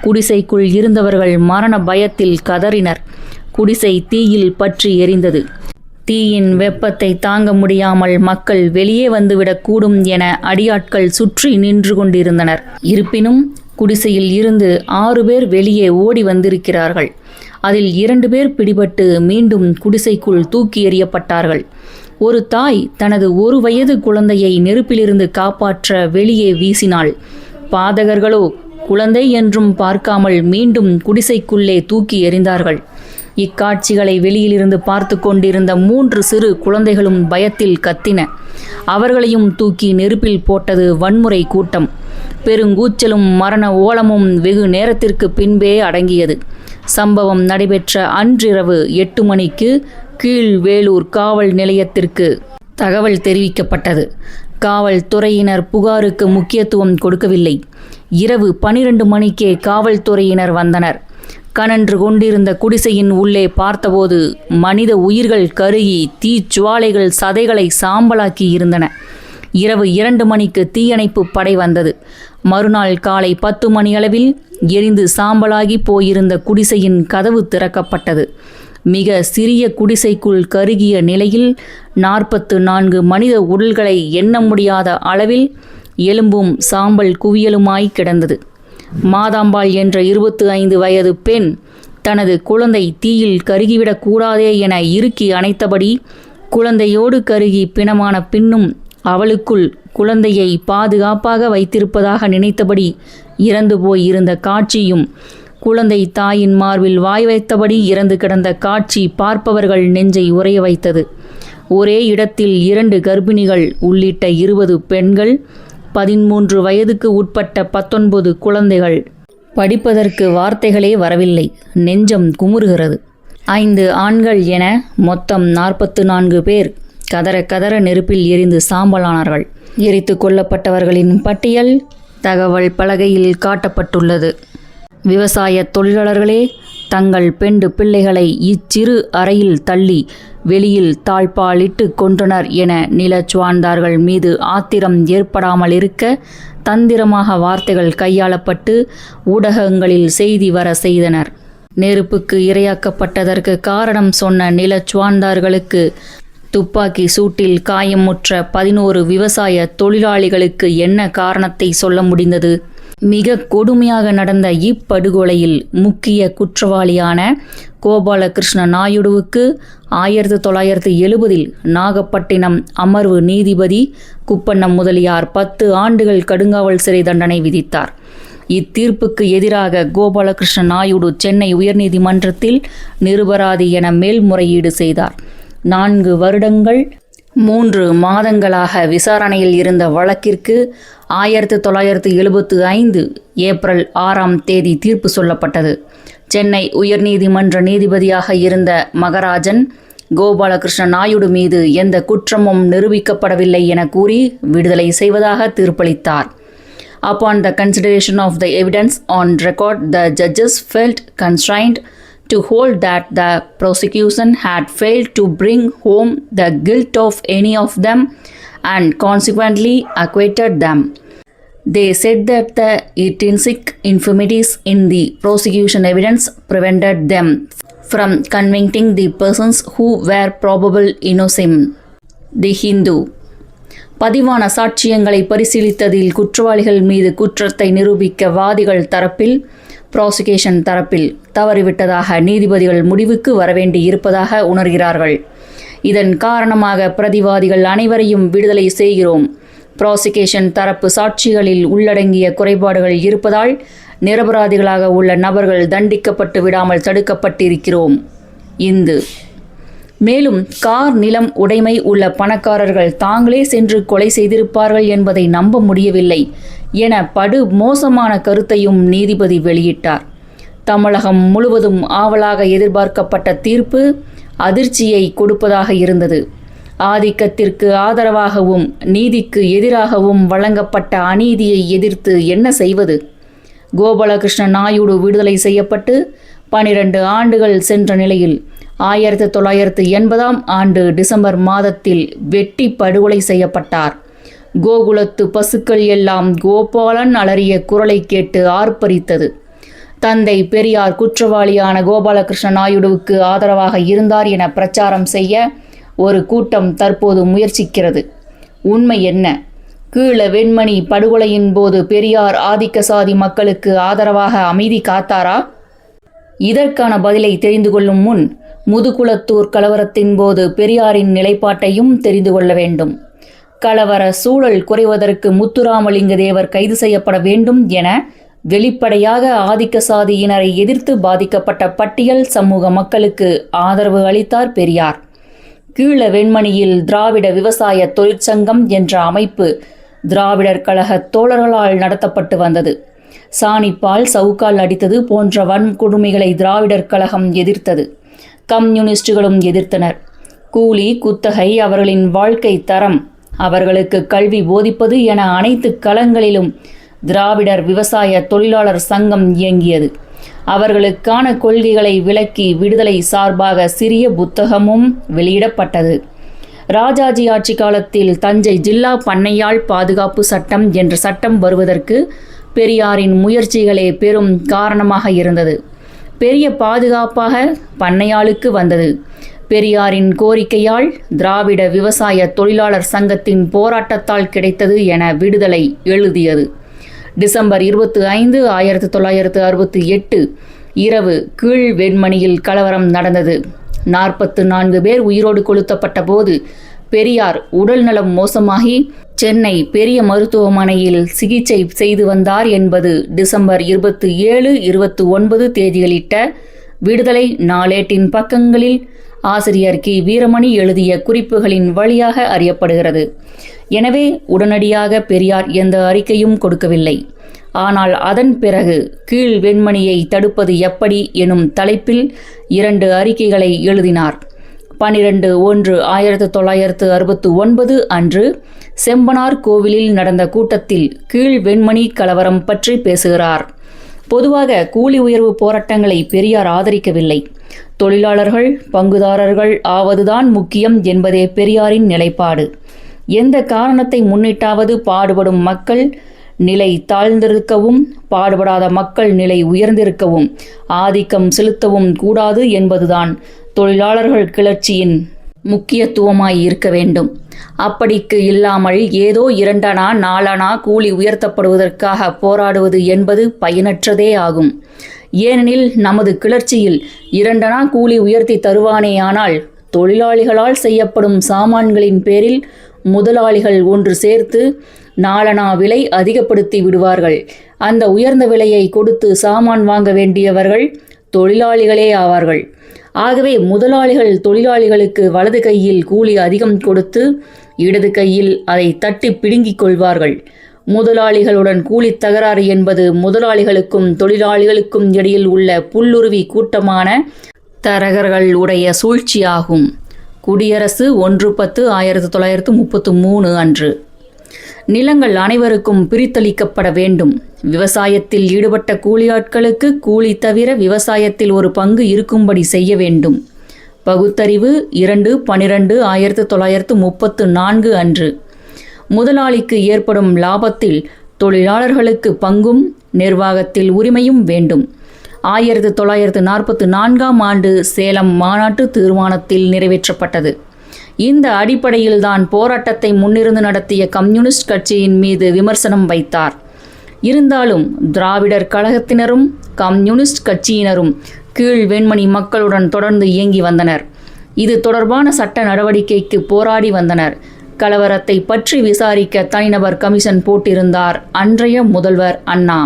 குடிசைக்குள் இருந்தவர்கள் மரண பயத்தில் கதறினர். குடிசை தீயில் பற்றி எரிந்தது. தீயின் வெப்பத்தை தாங்க முடியாமல் மக்கள் வெளியே வந்துவிடக்கூடும் என அடியாட்கள் சுற்றி நின்று கொண்டிருந்தனர். இருப்பினும் குடிசையில் இருந்து 6 பேர் வெளியே ஓடி வந்திருக்கிறார்கள். அதில் 2 பேர் பிடிபட்டு மீண்டும் குடிசைக்குள் தூக்கி எறியப்பட்டார்கள். ஒரு தாய் தனது 1 வயது குழந்தையை நெருப்பிலிருந்து காப்பாற்ற வெளியே வீசினாள். பாதகர்களோ குழந்தை என்றும் பார்க்காமல் மீண்டும் குடிசைக்குள்ளே தூக்கி எறிந்தார்கள். இக்காட்சிகளை வெளியிலிருந்து பார்த்து கொண்டிருந்த 3 சிறு குழந்தைகளும் பயத்தில் கத்தின. அவர்களையும் தூக்கி நெருப்பில் போட்டது வன்முறை கூட்டம். பெருங்கூச்சலும் மரண ஓலமும் வெகு நேரத்திற்கு பின்பே அடங்கியது. சம்பவம் நடைபெற்ற அன்றிரவு 8 மணிக்கு கீழ்வேளூர் காவல் நிலையத்திற்கு தகவல் தெரிவிக்கப்பட்டது. காவல்துறையினர் புகாருக்கு முக்கியத்துவம் கொடுக்கவில்லை. இரவு 12 மணிக்கே காவல்துறையினர் வந்தனர். கனன்று கொண்டிருந்த குடிசையின் உள்ளே பார்த்தபோது மனித உயிர்கள் கருகி தீச்சுவாலைகள் சதைகளை சாம்பலாக்கி இருந்தன. இரவு 2 மணிக்கு தீயணைப்பு படை வந்தது. மறுநாள் காலை 10 மணியளவில் எரிந்து சாம்பலாகி போயிருந்த குடிசையின் கதவு திறக்கப்பட்டது. மிக சிறிய குடிசைக்குள் கருகிய நிலையில் 44 மனித உடல்களை எண்ண முடியாத அளவில் எலும்பும் சாம்பல் குவியலுமாய் கிடந்தது. மாதாம்பாள் என்ற 25 வயது பெண் தனது குழந்தை தீயில் கருகிவிடக் கூடாதே என இறுக்கி அணைத்தபடி குழந்தையோடு கருகி பிணமான பின்னும் அவளுக்குள் குழந்தையை பாதுகாப்பாக வைத்திருப்பதாக நினைத்தபடி இறந்து போய் இருந்த காட்சியும், குழந்தை தாயின் மார்பில் வாய் வைத்தபடி இறந்து கிடந்த காட்சி பார்ப்பவர்கள் நெஞ்சை உறைய வைத்தது. ஒரே இடத்தில் 2 கர்ப்பிணிகள் உள்ளிட்ட 20 பெண்கள், 13 வயதுக்கு உட்பட்ட 19 குழந்தைகள். படிப்பதற்கு வார்த்தைகளே வரவில்லை. நெஞ்சம் குமுறுகிறது. 5 ஆண்கள் என மொத்தம் 44 பேர் கதற கதற நெருப்பில் எரிந்து சாம்பலானார்கள். எரித்து கொல்லப்பட்டவர்களின் பட்டியல் தகவல் பலகையில் காட்டப்பட்டுள்ளது. விவசாய தொழிலாளர்களே தங்கள் பெண்டு பிள்ளைகளை இச்சிறு அறையில் தள்ளி வெளியில் தாழ்பாலிட்டு கொன்றனர் என நிலச்சுவார்ந்தார்கள் மீது ஆத்திரம் ஏற்படாமல் இருக்க தந்திரமாக வார்த்தைகள் கையாளப்பட்டு ஊடகங்களில் செய்தி வர செய்தனர். நெருப்புக்கு இரையாக்கப்பட்டதற்கு காரணம் சொன்ன நிலச்சுவார்ந்தார்களுக்கு துப்பாக்கி சூட்டில் காயமுற்ற 11 விவசாய தொழிலாளிகளுக்கு என்ன காரணத்தை சொல்ல முடிந்தது? மிக கொடுமையாக நடந்த இப்படுகொலையில் முக்கிய குற்றவாளியான கோபாலகிருஷ்ண நாயுடுவுக்கு 1970 நாகப்பட்டினம் அமர்வு நீதிபதி குப்பண்ணம் முதலியார் 10 ஆண்டுகள் கடுங்காவல் சிறை தண்டனை விதித்தார். இத்தீர்ப்புக்கு எதிராக கோபாலகிருஷ்ண நாயுடு சென்னை உயர்நீதிமன்றத்தில் நிரபராதி என மேல்முறையீடு செய்தார். 4 வருடங்கள் 3 மாதங்களாக விசாரணையில் இருந்த வழக்கிற்கு 1975 ஏப்ரல் 6ஆம் தேதி தீர்ப்பு சொல்லப்பட்டது. சென்னை உயர்நீதிமன்ற நீதிபதியாக இருந்த மகராஜன் கோபாலகிருஷ்ண நாயுடு மீது எந்த குற்றமும் நிரூபிக்கப்படவில்லை என கூறி விடுதலை செய்வதாக தீர்ப்பளித்தார். Upon the consideration of the evidence on record, the judges felt constrained to hold that the prosecution had failed to bring home the guilt of any of them and consequently acquitted them. They said that the intrinsic infirmities in the prosecution evidence prevented them from convicting the persons who were probable innocent. The Hindu. பதிவான சாட்சியங்களை பரிசீலித்ததில் குற்றவாளிகள் மீது குற்றத்தை நிரூபிக்க வாதிகள் தரப்பில் prosecution தரப்பில் தவறிவிட்டதாக நீதிபதிகள் முடிவுக்கு வரவேண்டி இருப்பதாக உணர்கிறார்கள். இதன் காரணமாக பிரதிவாதிகள் அனைவரையும் விடுதலை செய்கிறோம். ப்ராசிக்யூஷன் தரப்பு சாட்சிகளில் உள்ளடங்கிய குறைபாடுகள் இருப்பதால் நிரபராதிகளாக உள்ள நபர்கள் தண்டிக்கப்பட்டு விடாமல் தடுக்கப்பட்டிருக்கிறோம். இந்து. மேலும் கார் நிலம் உடைமை உள்ள பணக்காரர்கள் தாங்களே சென்று கொலை செய்திருப்பார்கள் என்பதை நம்ப முடியவில்லை என படு மோசமான கருத்தையும் நீதிபதி வெளியிட்டார். தமிழகம் முழுவதும் ஆவலாக எதிர்பார்க்கப்பட்ட தீர்ப்பு அதிர்ச்சியை கொடுப்பதாக இருந்தது. ஆதிக்கத்திற்கு ஆதரவாகவும் நீதிக்கு எதிராகவும் வழங்கப்பட்ட அநீதியை எதிர்த்து என்ன செய்வது? கோபாலகிருஷ்ண நாயுடு விடுதலை செய்யப்பட்டு 12 ஆண்டுகள் சென்ற நிலையில் 1980ஆம் ஆண்டு டிசம்பர் மாதத்தில் வெட்டி படுகொலை செய்யப்பட்டார். கோகுலத்து பசுக்கள் எல்லாம் கோபாலன் அலறிய குரலை கேட்டு ஆர்ப்பரித்தது. தந்தை பெரியார் குற்றவாளியான கோபாலகிருஷ்ண நாயுடுவுக்கு ஆதரவாக இருந்தார் என பிரச்சாரம் செய்ய ஒரு கூட்டம் தற்போது முயற்சிக்கிறது. உண்மை என்ன? கீழ வெண்மணி படுகொலையின் போது பெரியார் ஆதிக்க சாதி மக்களுக்கு ஆதரவாக அமைதி காத்தாரா? இதற்கான பதிலை தெரிந்து கொள்ளும் முன் முதுகுளத்தூர் கலவரத்தின் போது பெரியாரின் நிலைப்பாட்டையும் தெரிந்து கொள்ள வேண்டும். கலவர சூழல் குறைவதற்கு முத்துராமலிங்க தேவர் கைது செய்யப்பட வேண்டும் என வெளிப்படையாக ஆதிக்க சாதியினரை எதிர்த்து பாதிக்கப்பட்ட பட்டியல் சமூக மக்களுக்கு ஆதரவு அளித்தார் பெரியார். கீழ வெண்மணியில் திராவிட விவசாய தொழிற்சங்கம் என்ற அமைப்பு திராவிடர் கழக தோழர்களால் நடத்தப்பட்டு வந்தது. சாணிப்பால் சவுக்கால் அடித்தது போன்ற வன்கொடுமைகளை திராவிடர் கழகம் எதிர்த்தது. கம்யூனிஸ்டுகளும் எதிர்த்தனர். கூலி குத்தகை, அவர்களின் வாழ்க்கை தரம், அவர்களுக்கு கல்வி போதிப்பது என அனைத்து களங்களிலும் திராவிடர் விவசாய தொழிலாளர் சங்கம் இயங்கியது. அவர்களுக்கான கொள்கைகளை விளக்கி விடுதலை சார்பாக சிறிய புத்தகமும் வெளியிடப்பட்டது. ராஜாஜி ஆட்சி காலத்தில் தஞ்சை ஜில்லா பண்ணையாள் பாதுகாப்பு சட்டம் என்ற சட்டம் வருவதற்கு பெரியாரின் முயற்சிகளே பெரும் காரணமாக இருந்தது. பெரிய பாதுகாப்பாக பண்ணையாளுக்கு வந்தது. பெரியாரின் கோரிக்கையால் திராவிட விவசாய தொழிலாளர் சங்கத்தின் போராட்டத்தால் கிடைத்தது என விடுதலை எழுதியது. டிசம்பர் 25, 1968 இரவு கீழ் வெண்மணியில் கலவரம் நடந்தது. 44 பேர் உயிரோடு கொளுத்தப்பட்ட போது பெரியார் உடல்நலம் மோசமாகி சென்னை பெரிய மருத்துவமனையில் சிகிச்சை செய்து வந்தார் என்பது டிசம்பர் 27, 29 தேதிகளிட்ட விடுதலை நாளேட்டின் பக்கங்களில் ஆசிரியர் கி. வீரமணி எழுதிய குறிப்புகளின் வழியாக அறியப்படுகிறது. எனவே உடனடியாக பெரியார் எந்த அறிக்கையும் கொடுக்கவில்லை. ஆனால் அதன் பிறகு கீழ் வெண்மணியை தடுப்பது எப்படி எனும் தலைப்பில் 2 அறிக்கைகளை எழுதினார். 12/1/1969 அன்று செம்பனார் கோவிலில் நடந்த கூட்டத்தில் கீழ் வெண்மணி கலவரம் பற்றி பேசுகிறார். பொதுவாக கூலி உயர்வு போராட்டங்களை பெரியார் ஆதரிக்கவில்லை. தொழிலாளர்கள் பங்குதாரர்கள் ஆவதுதான் முக்கியம் என்பதே பெரியாரின் நிலைப்பாடு. எந்த காரணத்தை முன்னிட்டாவது பாடுபடும் மக்கள் நிலை தாழ்ந்திருக்கவும் பாடுபடாத மக்கள் நிலை உயர்ந்திருக்கவும் ஆதிக்கம் செலுத்தவும் கூடாது என்பதுதான் தொழிலாளர்கள் கிளர்ச்சியின் முக்கியத்துவமாய் இருக்க வேண்டும். அப்படிக்கு இல்லாமல் ஏதோ 2 அணா 4 அணா கூலி உயர்த்தப்படுவதற்காக போராடுவது என்பது பயனற்றதே ஆகும். ஏனெனில் நமது கிளர்ச்சியில் 2 அணா கூலி உயர்த்தி தருவானேயானால் தொழிலாளிகளால் செய்யப்படும் சாமான்களின் பேரில் முதலாளிகள் ஒன்று சேர்த்து 4 அணா விலை அதிகப்படுத்தி விடுவார்கள். அந்த உயர்ந்த விலையை கொடுத்து சாமான் வாங்க வேண்டியவர்கள் தொழிலாளிகளே ஆவார்கள். ஆகவே முதலாளிகள் தொழிலாளிகளுக்கு வலது கையில் கூலி அதிகம் கொடுத்து இடது கையில் அதை தட்டி பிடுங்கிக் கொள்வார்கள். முதலாளிகளுடன் கூலி தகராறு என்பது முதலாளிகளுக்கும் தொழிலாளிகளுக்கும் இடையில் உள்ள புல்லுருவி கூட்டமான தரகர்கள் உடைய சூழ்ச்சியாகும். குடியரசு 1/10/1933 அன்று. நிலங்கள் அனைவருக்கும் பிரித்தளிக்கப்பட வேண்டும். விவசாயத்தில் ஈடுபட்ட கூலியாட்களுக்கு கூலி தவிர விவசாயத்தில் ஒரு பங்கு இருக்கும்படி செய்ய வேண்டும். பகுத்தறிவு 2/12/1934 அன்று. முதலாளிக்கு ஏற்படும் லாபத்தில் தொழிலாளர்களுக்கு பங்கும் நிர்வாகத்தில் உரிமையும் வேண்டும். 1944ஆம் ஆண்டு சேலம் மாநாட்டு தீர்மானத்தில் நிறைவேற்றப்பட்டது. இந்த அடிப்படையில்தான் போராட்டத்தை முன்னிருந்து நடத்திய கம்யூனிஸ்ட் கட்சியின் மீது விமர்சனம் வைத்தார். இருந்தாலும் திராவிடர் கழகத்தினரும் கம்யூனிஸ்ட் கட்சியினரும் கீழ் வெண்மணி மக்களுடன் தொடர்ந்து இயங்கி வந்தனர். இது தொடர்பான சட்ட நடவடிக்கைக்கு போராடி வந்தனர். கலவரத்தை பற்றி விசாரிக்க தனிநபர் கமிஷன் போட்டிருந்தார் அன்றைய முதல்வர் அண்ணா.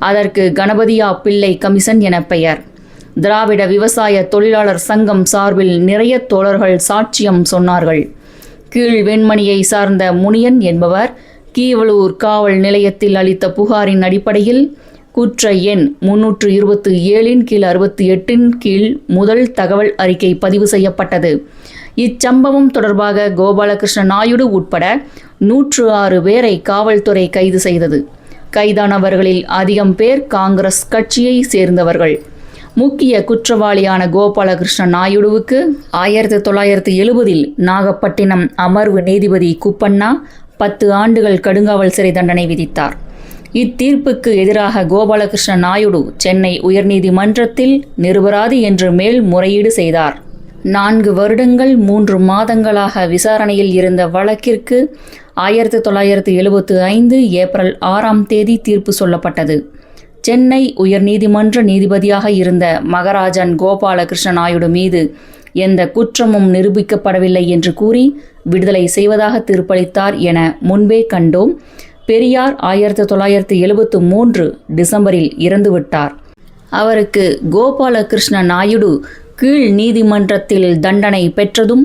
அதற்கு கணபதியா பிள்ளை கமிஷன் என பெயர். திராவிட விவசாய தொழிலாளர் சங்கம் சார்பில் நிறைய தோழர்கள் சாட்சியம் சொன்னார்கள். கீழ் வெண்மணியை சார்ந்த முனியன் என்பவர் கீவளூர் காவல் நிலையத்தில் அளித்த புகாரின் அடிப்படையில் குற்ற எண் 327 கீழ் 68 கீழ் முதல் தகவல் அறிக்கை பதிவு செய்யப்பட்டது. இச்சம்பவம் தொடர்பாக கோபாலகிருஷ்ண நாயுடு உட்பட 106 பேரை காவல்துறை கைது செய்தது. கைதானவர்களில் அதிகம் பேர் காங்கிரஸ் கட்சியை சேர்ந்தவர்கள். முக்கிய குற்றவாளியான கோபாலகிருஷ்ண நாயுடுவுக்கு 1970 நாகப்பட்டினம் அமர்வு நீதிபதி குப்பண்ணா 10 ஆண்டுகள் கடுங்காவல் சிறை தண்டனை விதித்தார். இத்தீர்ப்புக்கு எதிராக கோபாலகிருஷ்ண நாயுடு சென்னை உயர்நீதிமன்றத்தில் நிரபராதி என்று மேல்முறையீடு செய்தார். 4 வருடங்கள் 3 மாதங்களாக விசாரணையில் இருந்த வழக்கிற்கு 1975 ஏப்ரல் 6ஆம் தேதி தீர்ப்பு சொல்லப்பட்டது. சென்னை உயர்நீதிமன்ற நீதிபதியாக இருந்த மகராஜன் கோபாலகிருஷ்ண நாயுடு மீது எந்த குற்றமும் நிரூபிக்கப்படவில்லை என்று கூறி விடுதலை செய்வதாக தீர்ப்பளித்தார் என முன்பே கண்டோம். பெரியார் 1973 டிசம்பரில் இறந்துவிட்டார். அவருக்கு கோபாலகிருஷ்ண நாயுடு கீழ் நீதிமன்றத்தில் தண்டனை பெற்றதும்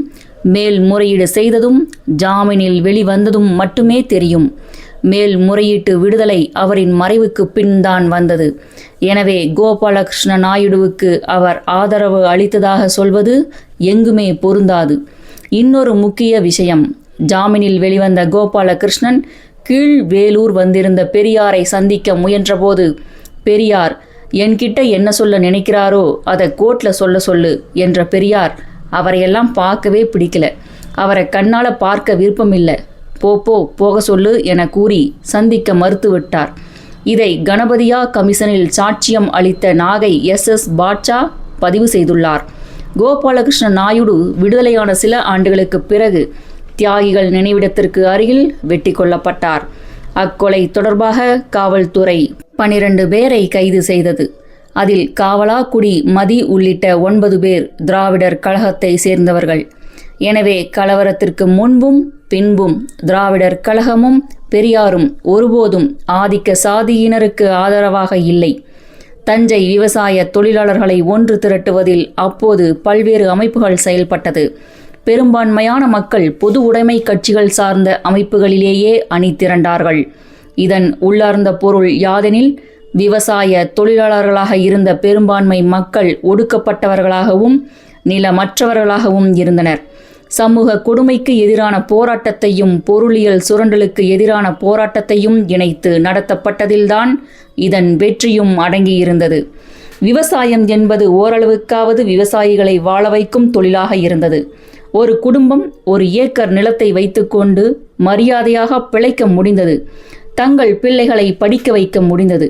மேல்முறையீடு செய்ததும் ஜாமீனில் வெளிவந்ததும் மட்டுமே தெரியும். மேல்முறையீட்டு விடுதலை அவரின் மறைவுக்கு பின் தான் வந்தது. எனவே கோபாலகிருஷ்ண நாயுடுவுக்கு அவர் ஆதரவு அளித்ததாக சொல்வது எங்குமே பொருந்தாது. இன்னொரு முக்கிய விஷயம், ஜாமீனில் வெளிவந்த கோபாலகிருஷ்ணன் கீழ் வேலூர் வந்திருந்த பெரியாரை சந்திக்க முயன்றபோது பெரியார் என்கிட்ட என்ன சொல்ல நினைக்கிறாரோ அதை கோர்ட்டில் சொல்ல சொல்லு என்ற பெரியார் அவரையெல்லாம் பார்க்கவே பிடிக்கல. அவரை கண்ணால் பார்க்க விருப்பமில்லை, போக சொல்லு என கூறி சந்திக்க மறுத்துவிட்டார். இதை கணபதியா கமிஷனில் சாட்சியம் அளித்த நாகை SS பாட்சா பதிவு செய்துள்ளார். கோபாலகிருஷ்ண நாயுடு விடுதலையான சில ஆண்டுகளுக்கு பிறகு தியாகிகள் நினைவிடத்திற்கு அருகில் வெட்டி கொல்லப்பட்டார். அக்கொலை தொடர்பாக காவல்துறை 12 பேரை கைது செய்தது. அதில் காவலாக்குடி மதி உள்ளிட்ட 9 பேர் திராவிடர் கழகத்தை சேர்ந்தவர்கள். எனவே கலவரத்திற்கு முன்பும் பின்பும் திராவிடர் கழகமும் பெரியாரும் ஒருபோதும் ஆதிக்க சாதியினருக்கு ஆதரவாக இல்லை. தஞ்சை விவசாய தொழிலாளர்களை ஒன்று திரட்டுவதில் அப்போது பல்வேறு அமைப்புகள் செயல்பட்டது. பெரும்பான்மையான மக்கள் பொது உடைமை கட்சிகள் சார்ந்த அமைப்புகளிலேயே அணி திரண்டார்கள். இதன் உள்ளார்ந்த பொருள் யாதெனில், விவசாய தொழிலாளர்களாக இருந்த பெரும்பான்மை மக்கள் ஒடுக்கப்பட்டவர்களாகவும் நிலமற்றவர்களாகவும் இருந்தனர். சமூக கொடுமைக்கு எதிரான போராட்டத்தையும் பொருளியல் சுரண்டலுக்கு எதிரான போராட்டத்தையும் இணைத்து நடத்தப்பட்டதில்தான் இதன் வெற்றியும் அடங்கியிருந்தது. விவசாயம் என்பது ஓரளவுக்காவது விவசாயிகளை வாழ வைக்கும் தொழிலாக இருந்தது. ஒரு குடும்பம் 1 ஏக்கர் நிலத்தை வைத்துக்கொண்டு மரியாதையாக பிழைக்க முடிந்தது. தங்கள் பிள்ளைகளை படிக்க வைக்க முடிந்தது.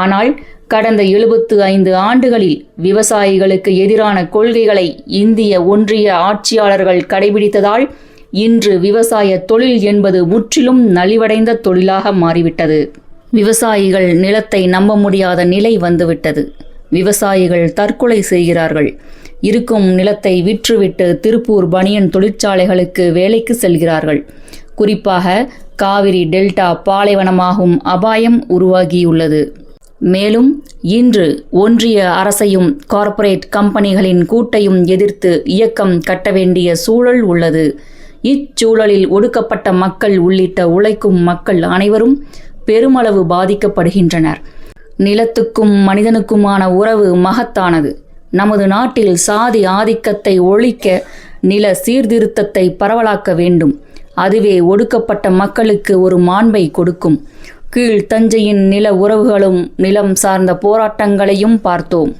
ஆனால் கடந்த 75 ஆண்டுகளில் விவசாயிகளுக்கு எதிரான கொள்கைகளை இந்திய ஒன்றிய ஆட்சியாளர்கள் கடைபிடித்ததால் இன்று விவசாய தொழில் என்பது முற்றிலும் நலிவடைந்த தொழிலாக மாறிவிட்டது. விவசாயிகள் நிலத்தை நம்ப முடியாத நிலை வந்துவிட்டது. விவசாயிகள் தற்கொலை செய்கிறார்கள். இருக்கும் நிலத்தை விற்றுவிட்டு திருப்பூர் பனியன் தொழிற்சாலைகளுக்கு வேலைக்கு செல்கிறார்கள். குறிப்பாக காவிரி டெல்டா பாலைவனமாகும் அபாயம் உருவாகியுள்ளது. மேலும் இன்று ஒன்றிய அரசையும் கார்ப்பரேட் கம்பெனிகளின் கூட்டையும் எதிர்த்து இயக்கம் கட்ட வேண்டிய சூழல் உள்ளது. இச்சூழலில் ஒடுக்கப்பட்ட மக்கள் உள்ளிட்ட உழைக்கும் மக்கள் அனைவரும் பெருமளவு பாதிக்கப்படுகின்றனர். நிலத்துக்கும் மனிதனுக்குமான உறவு மகத்தானது. நமது நாட்டில் சாதி ஆதிக்கத்தை ஒழிக்க நில சீர்திருத்தத்தை பரவலாக்க வேண்டும். அதுவே ஒடுக்கப்பட்ட மக்களுக்கு ஒரு மாண்பை கொடுக்கும். கீழ் தஞ்சையின் நில உறவுகளும் நிலம் சார்ந்த போராட்டங்களையும் பார்த்தோம்.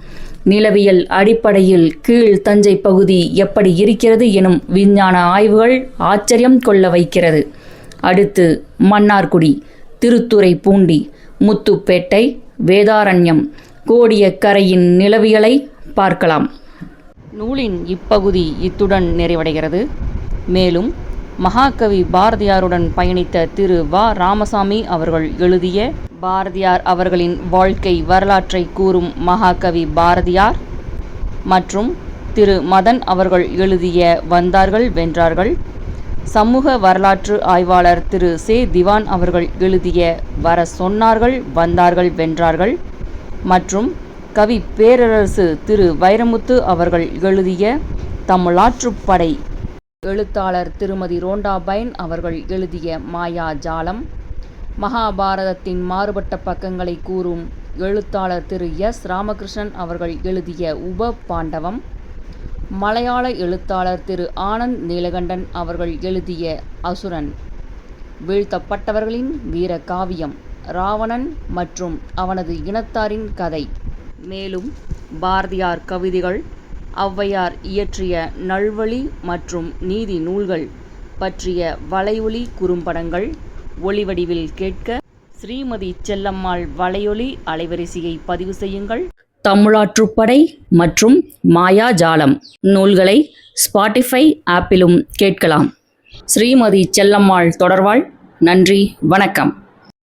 நிலவியல் அடிப்படையில் கீழ் தஞ்சை பகுதி எப்படி இருக்கிறது எனும் விஞ்ஞான ஆய்வுகள் ஆச்சரியம் கொள்ள வைக்கிறது. அடுத்து மன்னார்குடி, திருத்துறைப்பூண்டி, முத்துப்பேட்டை, வேதாரண்யம், கோடியக்கரையின் நிலவியலை பார்க்கலாம். நூலின் இப்பகுதி இத்துடன் நிறைவடைகிறது. மேலும் மகாகவி பாரதியாருடன் பயணித்த திரு வ. ராமசாமி அவர்கள் எழுதிய பாரதியார் அவர்களின் வாழ்க்கை வரலாற்றை கூறும் மகாகவி பாரதியார் மற்றும் திரு மதன் அவர்கள் எழுதிய வந்தார்கள் வென்றார்கள், சமூக வரலாற்று ஆய்வாளர் திரு சே. திவான் அவர்கள் எழுதிய வர சொன்னார்கள் வந்தார்கள் வென்றார்கள் மற்றும் கவி பேரரசு திரு வைரமுத்து அவர்கள் எழுதிய தமிழாற்றுப்படை, எழுத்தாளர் திருமதி ரோண்டாபைன் அவர்கள் எழுதிய மாயாஜாலம், மகாபாரதத்தின் மாறுபட்ட பக்கங்களை கூறும் எழுத்தாளர் திரு எஸ். ராமகிருஷ்ணன் அவர்கள் எழுதிய உப பாண்டவம், மலையாள எழுத்தாளர் திரு ஆனந்த் நீலகண்டன் அவர்கள் எழுதிய அசுரன், வீழ்த்தப்பட்டவர்களின் வீர காவியம், ராவணன் மற்றும் அவனது இனத்தாரின் கதை, மேலும் பாரதியார் கவிதைகள், ஔவையார் இயற்றிய நல்வழி மற்றும் நீதி நூல்கள் பற்றிய வலையொலி குறும்படங்கள் ஒளிவடிவில் கேட்க ஸ்ரீமதி செல்லம்மாள் வலையொலி அலைவரிசையை பதிவு செய்யுங்கள். தமிழாற்றுப்படை மற்றும் மாயாஜாலம் நூல்களை ஸ்பாட்டிஃபை ஆப்பிலும் கேட்கலாம். ஸ்ரீமதி செல்லம்மாள் தொடர்வாள். நன்றி, வணக்கம்.